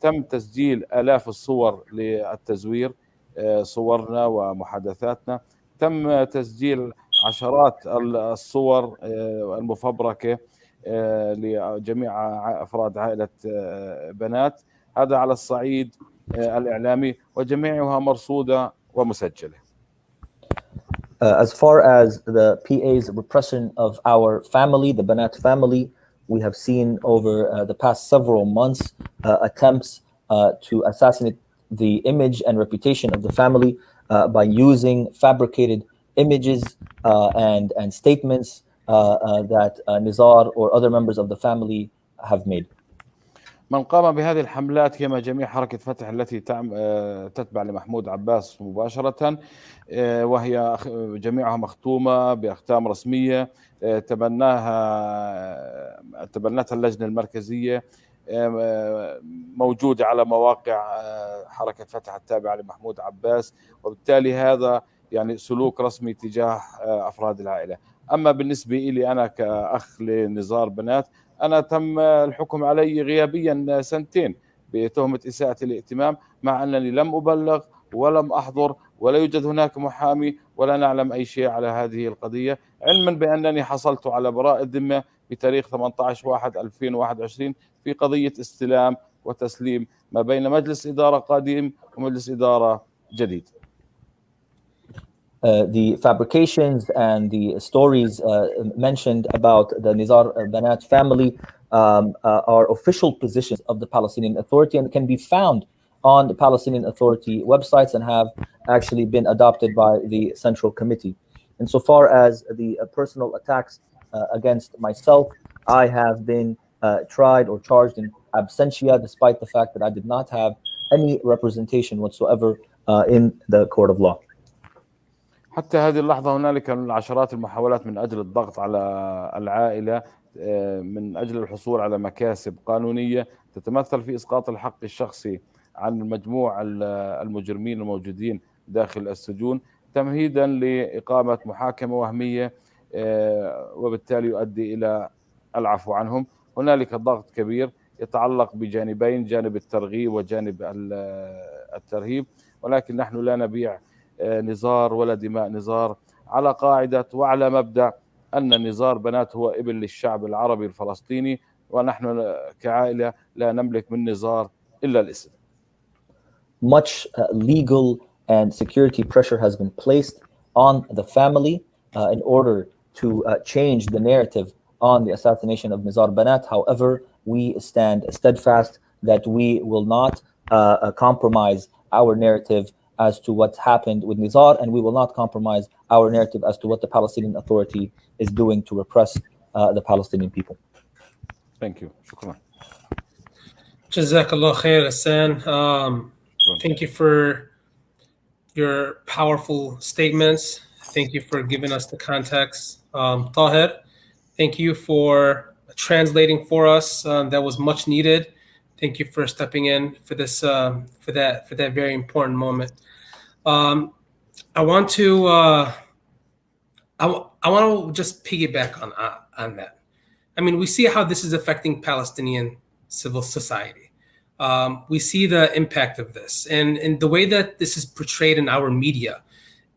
تم تسجيل آلاف الصور للتزوير، صورنا ومحادثاتنا. تم تسجيل عشرات الصور المفبركة لجميع أفراد عائلة بنات، هذا على الصعيد الإعلامي، وجميعها مرصودة ومسجلة. As far as the PA's repression of our family, the Banat family, we have seen over the past several months attempts to assassinate the image and reputation of the family by using fabricated images and statements that Nizar or other members of the family have made. من قام بهذه الحملات هي جميع حركة فتح التي تتبع لمحمود عباس مباشرة، وهي جميعها مختومة بأختام رسمية تبنتها اللجنة المركزية، موجودة على مواقع حركة فتح التابعة لمحمود عباس، وبالتالي هذا يعني سلوك رسمي تجاه أفراد العائلة. أما بالنسبة لي أنا كأخ لنزار بنات، أنا تم الحكم علي غيابيا 2 سنين بتهمة إساءة الاهتمام، مع أنني لم أبلغ ولم أحضر ولا يوجد هناك محامي ولا نعلم أي شيء على هذه القضية، علما بأنني حصلت على براءة ذمة بتاريخ 18/1/2021 في قضية استلام وتسليم ما بين مجلس إدارة قديم ومجلس إدارة جديد. The fabrications and the stories mentioned about the Nizar Banat family are official positions of the Palestinian Authority and can be found on the Palestinian Authority websites and have actually been adopted by the Central Committee. And so far as the personal attacks against myself, I have been tried or charged in absentia, despite the fact that I did not have any representation whatsoever in the court of law. حتى هذه اللحظة هنالك عشرات المحاولات من أجل الضغط على العائلة من أجل الحصول على مكاسب قانونية تتمثل في إسقاط الحق الشخصي عن مجموع المجرمين الموجودين داخل السجون، تمهيدا لإقامة محاكمة وهمية وبالتالي يؤدي إلى العفو عنهم. هنالك ضغط كبير يتعلق بجانبين، جانب الترغيب وجانب الترهيب، ولكن نحن لا نبيع نزار ولا دماء نزار، على قاعدة وعلى مبدأ أن نزار بنات هو ابن للشعب العربي الفلسطيني، ونحن كعائلة لا نملك من نزار إلا الاسم. Much legal and security pressure has been placed on the family in order to change the narrative on the assassination of Nizar Banat. However, we stand steadfast that we will not compromise our narrative, as to what's happened with Nizar, and we will not compromise our narrative as to what the Palestinian Authority is doing to repress the Palestinian people. Thank you. Shukran. Jazakallah khair, Gassan. Thank you for your powerful statements. Thank you for giving us the context. Tahir, thank you for translating for us. That was much needed. Thank you for stepping in for this, for that very important moment. I want to just piggyback on that. I mean, we see how this is affecting Palestinian civil society. We see the impact of this, and the way that this is portrayed in our media,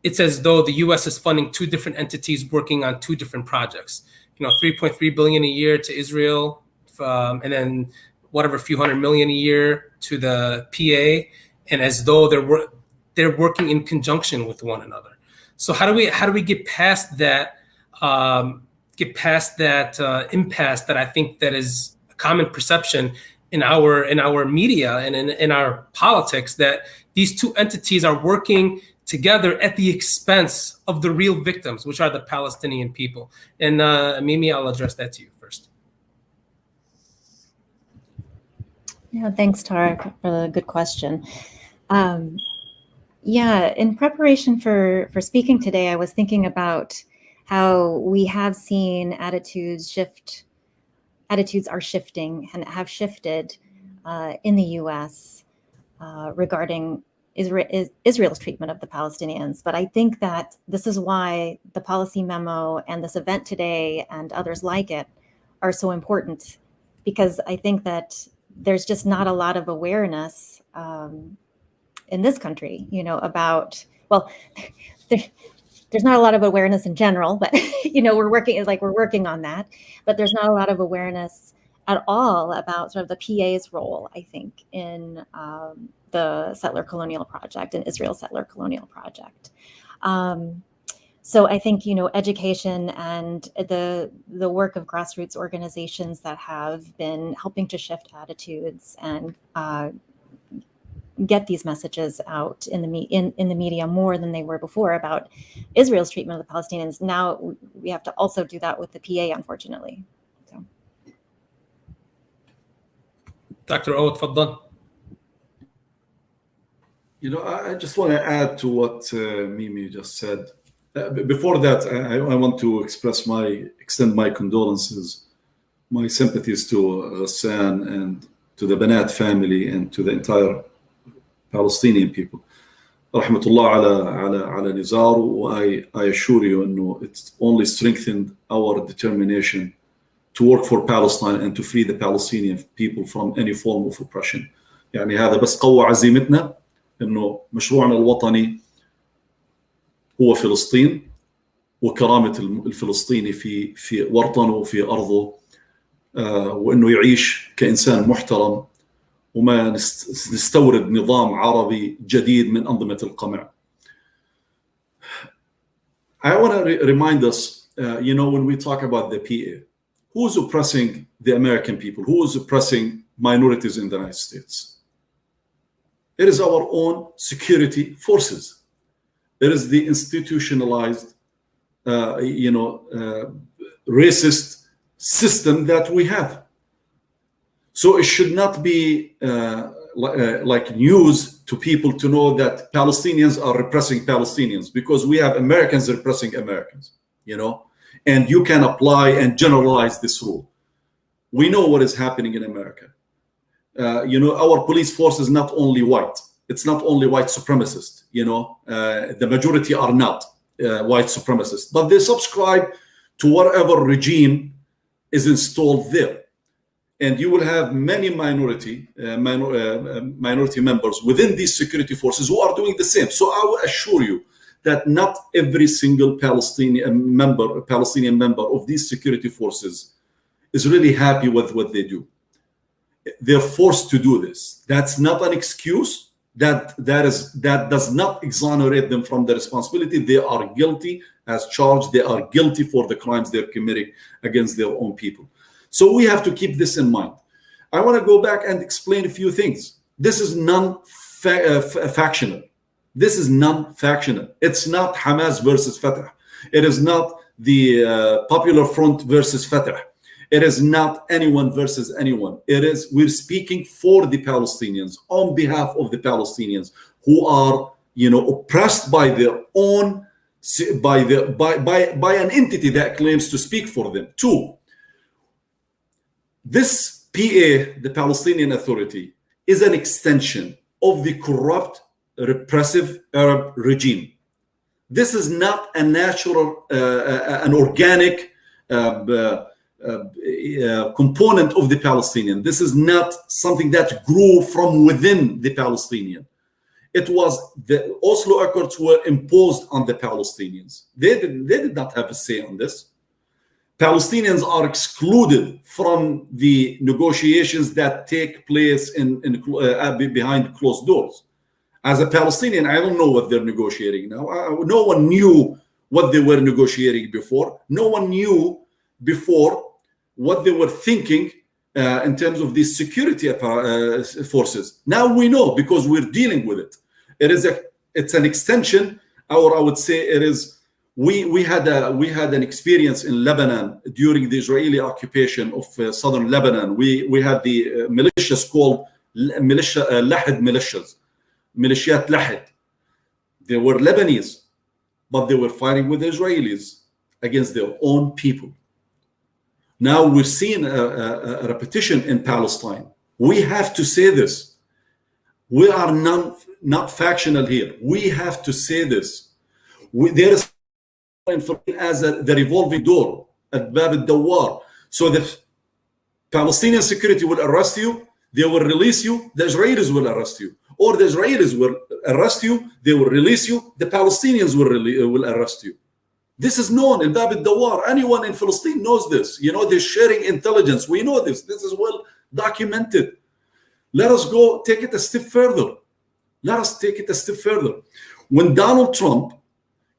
it's as though the U.S. is funding two different entities working on two different projects. You know, $3.3 billion a year to Israel, and then whatever few $100 million a year to the PA, and as though they're working in conjunction with one another. So how do we get past that? Impasse that I think that is a common perception in our media and in our politics, that these two entities are working together at the expense of the real victims, which are the Palestinian people. And Mimi, I'll address that to you first. Yeah, thanks, Tarek, for the good question. Yeah, in preparation for speaking today, I was thinking about how we have seen attitudes shift. Attitudes are shifting and have shifted in the U.S. Regarding Israel's treatment of the Palestinians. But I think that this is why the policy memo and this event today and others like it are so important, because I think that there's just not a lot of awareness in this country, you know, about, well, there's not a lot of awareness in general, but, you know, we're working on that, but there's not a lot of awareness at all about sort of the PA's role, I think, in the settler colonial project and Israel's settler colonial project. So I think, you know, education and the work of grassroots organizations that have been helping to shift attitudes and get these messages out in the media more than they were before about Israel's treatment of the Palestinians. Now we have to also do that with the PA, unfortunately. So. Dr. O, tfaddal. You know, I just want to add to what Mimi just said. Before that, I want to extend my condolences, my sympathies to Gassan and to the Banat family and to the entire Palestinian people. Rahmatullah ala Nizar. I assure you, it's only strengthened our determination to work for Palestine and to free the Palestinian people from any form of oppression. يعني هذا بس قوى عزيمتنا إنه مشروعنا الوطني هو فلسطين وكرامة الفلسطيني في وطنه وفي أرضه، وإنه يعيش كإنسان محترم وما نستورد نظام عربي جديد من أنظمة القمع. I want to remind us, you know, when we talk about the PA, who is oppressing the American people? Who is oppressing minorities in the United States? It is our own security forces. It is the institutionalized, racist system that we have. So it should not be like news to people to know that Palestinians are repressing Palestinians, because we have Americans repressing Americans, you know, and you can apply and generalize this rule. We know what is happening in America. You know, our police force is not only white. It's not only white supremacists, you know, the majority are not white supremacists, but they subscribe to whatever regime is installed there. And you will have many minority members within these security forces who are doing the same. So I will assure you that not every single Palestinian member of these security forces is really happy with what they do. They're forced to do this. That's not an excuse. That does not exonerate them from the responsibility. They are guilty as charged. They are guilty for the crimes they're committing against their own people. So we have to keep this in mind. I want to go back and explain a few things. This is non-factional. This is non-factional. It's not Hamas versus Fatah. It is not the Popular Front versus Fatah. It is not anyone versus anyone. It is, we're speaking for the Palestinians, on behalf of the Palestinians who are, oppressed by their own, by an entity that claims to speak for them. Two, this PA, the Palestinian Authority, is an extension of the corrupt, repressive Arab regime. This is not a natural, an organic component of the Palestinian. This is not something that grew from within the Palestinian. It was the Oslo Accords were imposed on the Palestinians. They did not have a say on this. Palestinians are excluded from the negotiations that take place behind closed doors. As a Palestinian, I don't know what they're negotiating now. No one knew what they were negotiating before. No one knew before what they were thinking in terms of these security forces. Now we know because we're dealing with it. It's an extension, or I would say it is. We had an experience in Lebanon during the Israeli occupation of southern Lebanon. We had the militias called Lahad militias, Militiat Lahad. They were Lebanese, but they were fighting with the Israelis against their own people. Now we're seeing a repetition in Palestine. We have to say this. We are not factional here. We have to say this. There is as the revolving door at Bab al-Dawar. So the Palestinian security will arrest you, they will release you, the Israelis will arrest you. Or the Israelis will arrest you, they will release you, the Palestinians will arrest you. This is known in Bab al-Dawar. Anyone in Palestine knows this. They're sharing intelligence. We know this. This is well documented. Let us go take it a step further. Let us take it a step further. When Donald Trump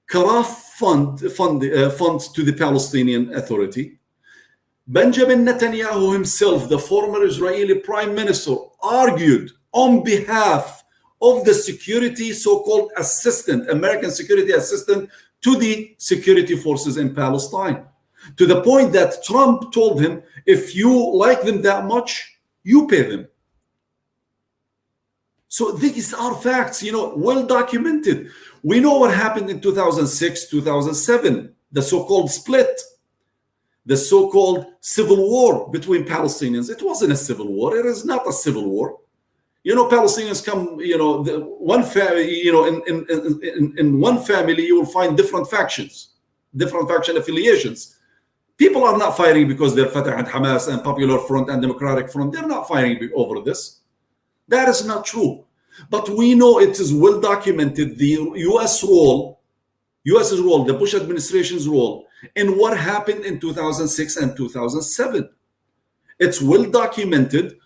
cut off funds to the Palestinian Authority, Benjamin Netanyahu himself, the former Israeli prime minister, argued on behalf of the security so-called assistant, American security assistant to the security forces in Palestine, to the point that Trump told him, if you like them that much, you pay them. So these are facts, well documented. We know what happened in 2006, 2007, the so-called split, the so-called civil war between Palestinians. It wasn't a civil war. It is not a civil war. Palestinians come, one family, in one family, you will find different factions, different faction affiliations. People are not fighting because they're Fatah and Hamas and Popular Front and Democratic Front. They're not fighting over this. That is not true. But we know it is well documented, the U.S. role, the Bush administration's role in what happened in 2006 and 2007. It's well documented.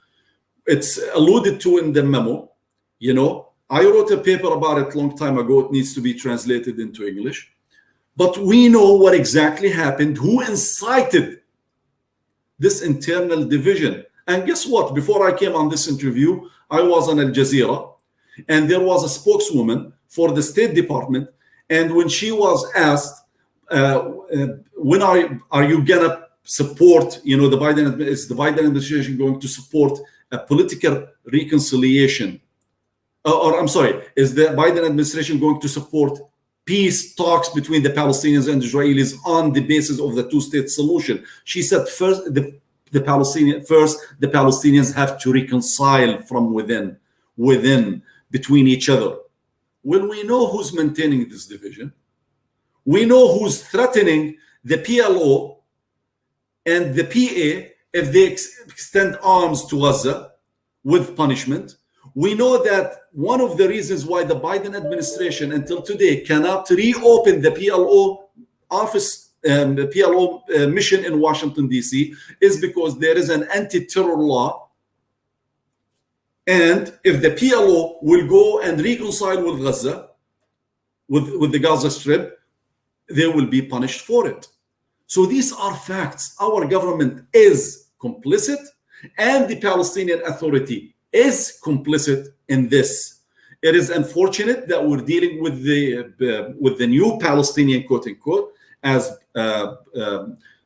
It's alluded to in the memo. I wrote a paper about it a long time ago. It needs to be translated into English. But we know what exactly happened, who incited this internal division. And guess what? Before I came on this interview, I was on Al Jazeera, and there was a spokeswoman for the State Department. And when she was asked, when are you gonna support, the Biden administration going to support a political reconciliation? Is the Biden administration going to support peace talks between the Palestinians and Israelis on the basis of the two-state solution? She said, first, the Palestinians have to reconcile from within, between each other. Well, we know who's maintaining this division. We know who's threatening the PLO and the PA if they extend arms to Gaza with punishment. We know that one of the reasons why the Biden administration until today cannot reopen the PLO office, the PLO mission in Washington, D.C. is because there is an anti-terror law. And if the PLO will go and reconcile with Gaza, with the Gaza Strip, they will be punished for it. So these are facts. Our government is complicit, and the Palestinian Authority is complicit in this. It is unfortunate that we're dealing with the new Palestinian, quote unquote, as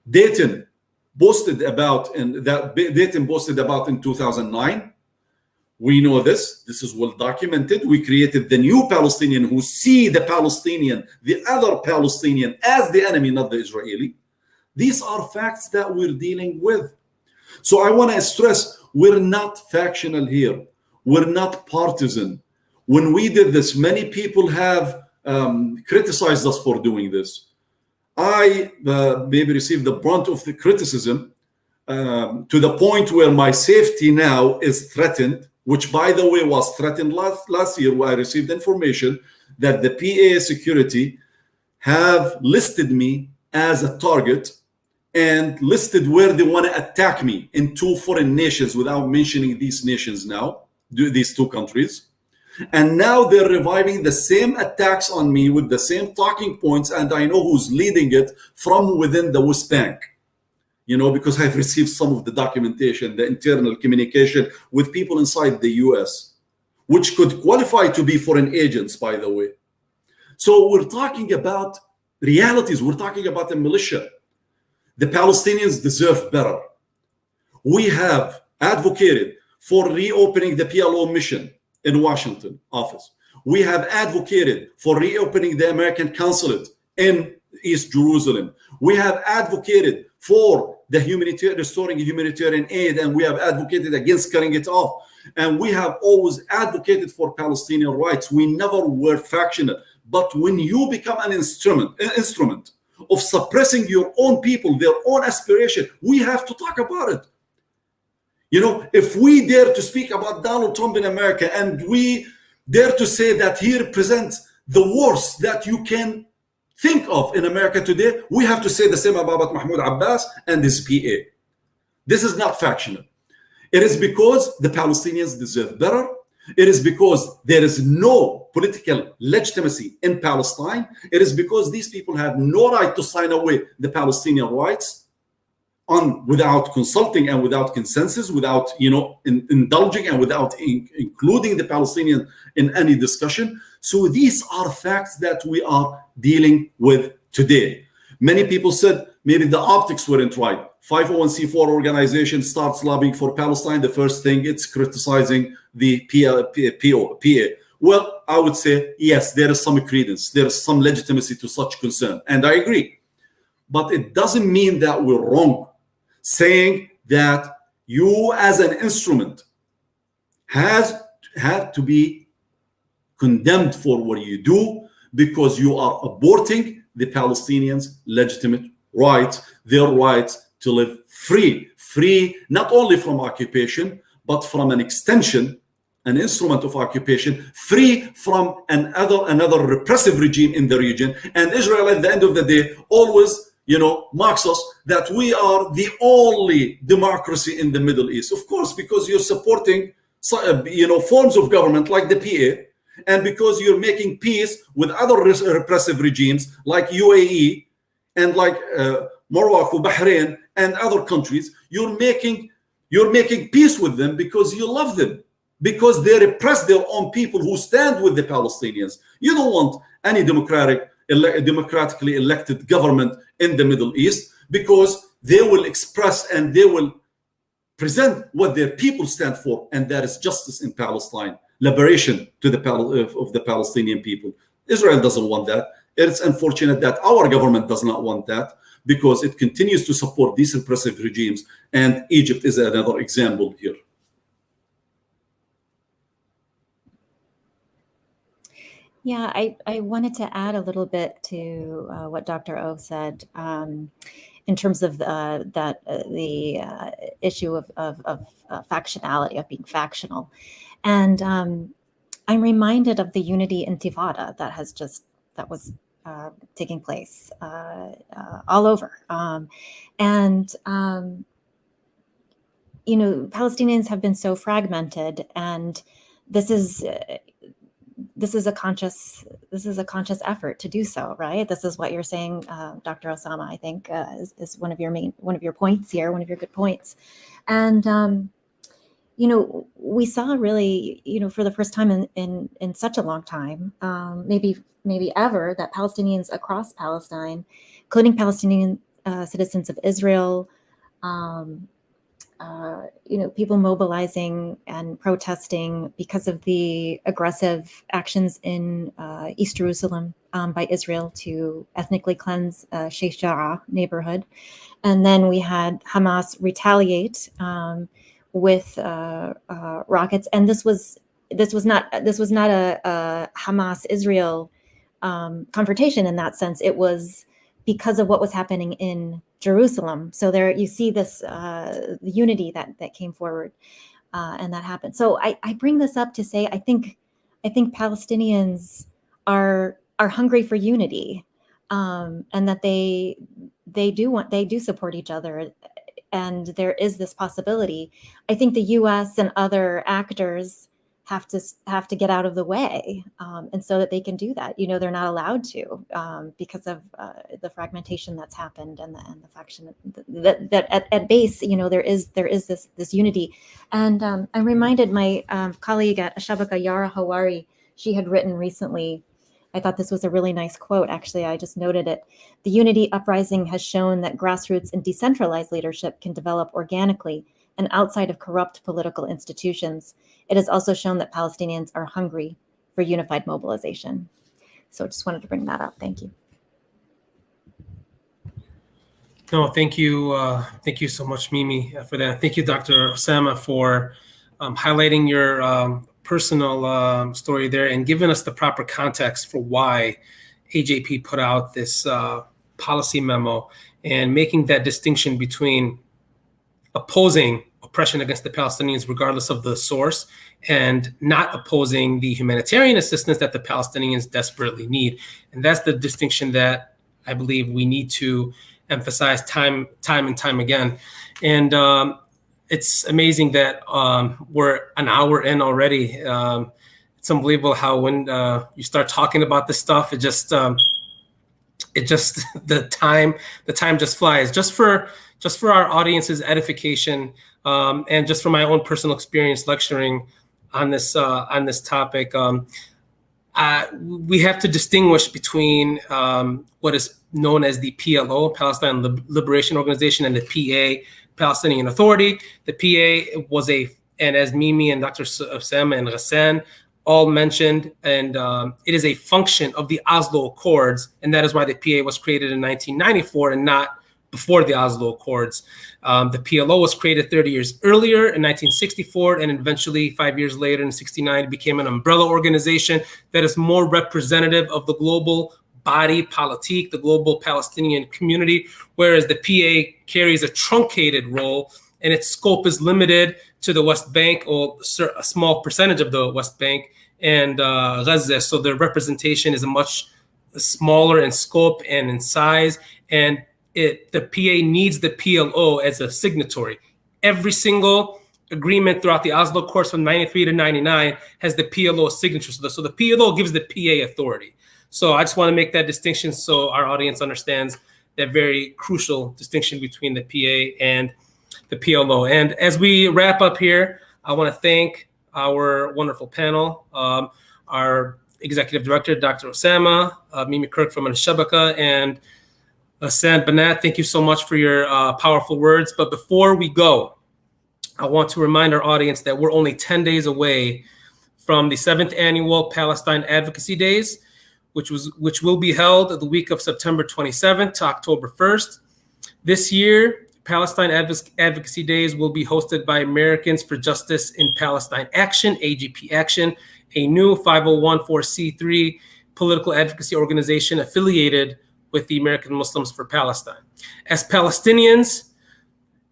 Dayton boasted about, and that Dayton boasted about in 2009. We know this. This is well documented. We created the new Palestinian who see the Palestinian, the other Palestinian, as the enemy, not the Israeli. These are facts that we're dealing with. So I want to stress, we're not factional here. We're not partisan. When we did this, many people have criticized us for doing this. I maybe received the brunt of the criticism to the point where my safety now is threatened, which, by the way, was threatened last year, where I received information that the PA security have listed me as a target and listed where they want to attack me in 2 foreign nations, without mentioning these nations now, these 2 countries. And now they're reviving the same attacks on me with the same talking points, and I know who's leading it from within the West Bank. You know, because I've received some of the documentation, the internal communication with people inside the US, which could qualify to be foreign agents, by the way. So we're talking about realities. We're talking about a militia. The Palestinians deserve better. We have advocated for reopening the PLO mission in Washington office. We have advocated for reopening the American consulate in East Jerusalem. We have advocated for the restoring humanitarian aid, and we have advocated against cutting it off. And we have always advocated for Palestinian rights. We never were factional. But when you become an instrument of suppressing your own people, their own aspiration, we have to talk about it. You know, if we dare to speak about Donald Trump in America, and we dare to say that he represents the worst that you can think of in America today, we have to say the same about Mahmoud Abbas and his PA. This is not factional. It is because the Palestinians deserve better. It is because there is no political legitimacy in Palestine. It is because these people have no right to sign away the Palestinian rights without consulting and without consensus, without indulging and without including the Palestinian in any discussion. So these are facts that we are dealing with today. Many people said maybe the optics weren't right. 501c4 organization starts lobbying for Palestine. The first thing, it's criticizing the PA. Well, I would say, yes, there is some credence. There is some legitimacy to such concern. And I agree. But it doesn't mean that we're wrong saying that you as an instrument have to be condemned for what you do, because you are aborting the Palestinians' legitimate rights, their rights to live free not only from occupation, but from an extension, an instrument of occupation, free from another repressive regime in the region. And Israel, at the end of the day, always mocks us that we are the only democracy in the Middle East. Of course, because you're supporting forms of government like the PA, and because you're making peace with other repressive regimes like UAE and like Morocco, Bahrain, and other countries. You're making peace with them because you love them, because they repress their own people who stand with the Palestinians. You don't want any democratically elected government in the Middle East, because they will express and they will present what their people stand for, and that is justice in Palestine, liberation of the Palestinian people. Israel doesn't want that. It's unfortunate that our government does not want that, because it continues to support these repressive regimes, and Egypt is another example here. Yeah, I wanted to add a little bit to what Dr. O said in terms of the issue of factionality, of being factional. And I'm reminded of the Unity Intifada that was taking place all over. Palestinians have been so fragmented, and this is a conscious effort to do so, right? This is what you're saying, Dr. Osama, I think is one of your points here, one of your good points. And we saw really, for the first time in such a long time, maybe ever, that Palestinians across Palestine, including Palestinian citizens of Israel, people mobilizing and protesting because of the aggressive actions in East Jerusalem by Israel to ethnically cleanse Shettila neighborhood. And then we had Hamas retaliate with rockets. And this was not a Hamas Israel confrontation in that sense. It was because of what was happening in Jerusalem. So there you see this the unity that came forward and that happened. So I bring this up to say I think Palestinians are hungry for unity, and that they do support each other, and there is this possibility. I think the U.S. and other actors have to get out of the way, and so that they can do that. They're not allowed to because of the fragmentation that's happened and the faction that at base, there is this unity. And I'm reminded my colleague at Al-Shabaka, Yara Hawari, she had written recently. I thought this was a really nice quote. Actually, I just noted it. The Unity Uprising has shown that grassroots and decentralized leadership can develop organically and outside of corrupt political institutions. It has also shown that Palestinians are hungry for unified mobilization. So just wanted to bring that up. Thank you. No, thank you. Thank you so much, Mimi, for that. Thank you, Dr. Osama, for highlighting your personal story there and giving us the proper context for why AJP put out this policy memo and making that distinction between opposing oppression against the Palestinians regardless of the source and not opposing the humanitarian assistance that the Palestinians desperately need. And that's the distinction that I believe we need to emphasize time and time again. And it's amazing that we're an hour in already. It's unbelievable how when you start talking about this stuff, the time just flies. Just for our audience's edification, and just from my own personal experience lecturing on this topic, we have to distinguish between what is known as the PLO, Palestine Liberation Organization, and the PA, Palestinian Authority. The PA was and as Mimi and Dr. Osama and Gassan all mentioned, and it is a function of the Oslo Accords, and that is why the PA was created in 1994 and not before the Oslo Accords. The PLO was created 30 years earlier in 1964, and eventually 5 years later in 1969, it became an umbrella organization that is more representative of the global body politique, the global Palestinian community, whereas the PA carries a truncated role and its scope is limited to the West Bank or a small percentage of the West Bank and Gaza. So the representation is a much smaller in scope and in size, and the PA needs the PLO as a signatory. Every single agreement throughout the Oslo Accords from 93 to 99 has the PLO signature. So the PLO gives the PA authority. So I just want to make that distinction so our audience understands that very crucial distinction between the PA and the PLO. And as we wrap up here, I want to thank our wonderful panel, our executive director, Dr. Osama, Mimi Kirk from Al-Shabaka, and Gassan Banat. Thank you so much for your powerful words. But before we go, I want to remind our audience that we're only 10 days away from the 7th annual Palestine Advocacy Days, which will be held the week of September 27th to October 1st. This year, Palestine Advocacy Days will be hosted by Americans for Justice in Palestine Action, AGP Action, a new 501(c)(3) political advocacy organization affiliated with the American Muslims for Palestine. As Palestinians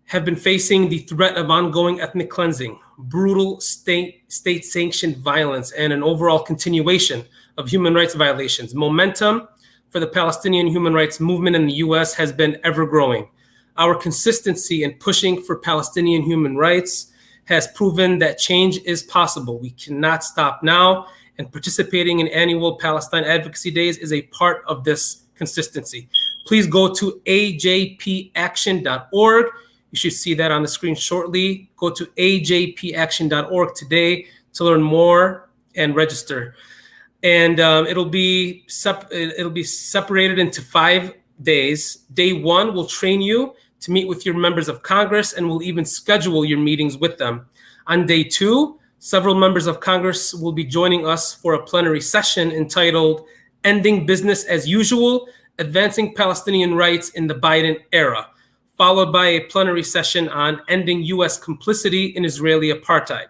have been facing the threat of ongoing ethnic cleansing, brutal state-sanctioned violence, and an overall continuation of human rights violations, momentum for the Palestinian human rights movement in the U.S. has been ever-growing. Our consistency in pushing for Palestinian human rights has proven that change is possible. We cannot stop now, and participating in annual Palestine Advocacy Days is a part of this consistency. Please go to ajpaction.org. You should see that on the screen shortly. Go to ajpaction.org today to learn more and register. And it'll be separated into 5 days. Day 1 will train you to meet with your members of Congress, and we'll even schedule your meetings with them. On day 2, several members of Congress will be joining us for a plenary session entitled Ending Business as Usual, Advancing Palestinian Rights in the Biden Era, followed by a plenary session on ending U.S. complicity in Israeli apartheid,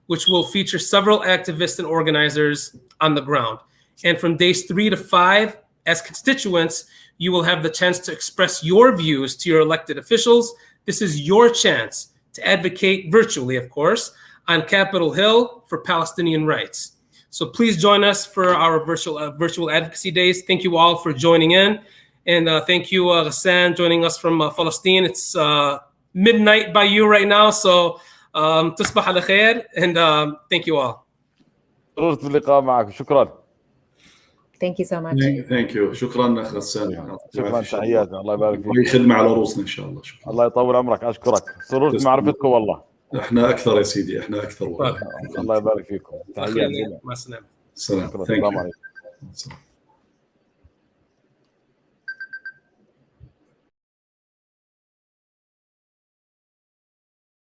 which will feature several activists and organizers on the ground. And from days 3 to 5, as constituents, you will have the chance to express your views to your elected officials. This is your chance to advocate virtually, of course, on Capitol Hill for Palestinian rights. So please join us for our virtual advocacy days. Thank you all for joining in. And thank you, Gassan, joining us from Palestine. It's midnight by you right now, so تصبح على خير, and thank you all. سررت باللقاء معك. شكرا. Thank you so much. Thank you. شكرا أخ غسان. شكرا، تحياتي، الله يبارك فيك. وهي خدمة على روسنا إن شاء الله. شكرا. الله يطول عمرك، أشكرك. سررت بمعرفتكم والله. احنا أكثر يا سيدي، احنا أكثر والله. الله يبارك فيكم. تحياتي. مع السلامة. سلام. السلام عليكم.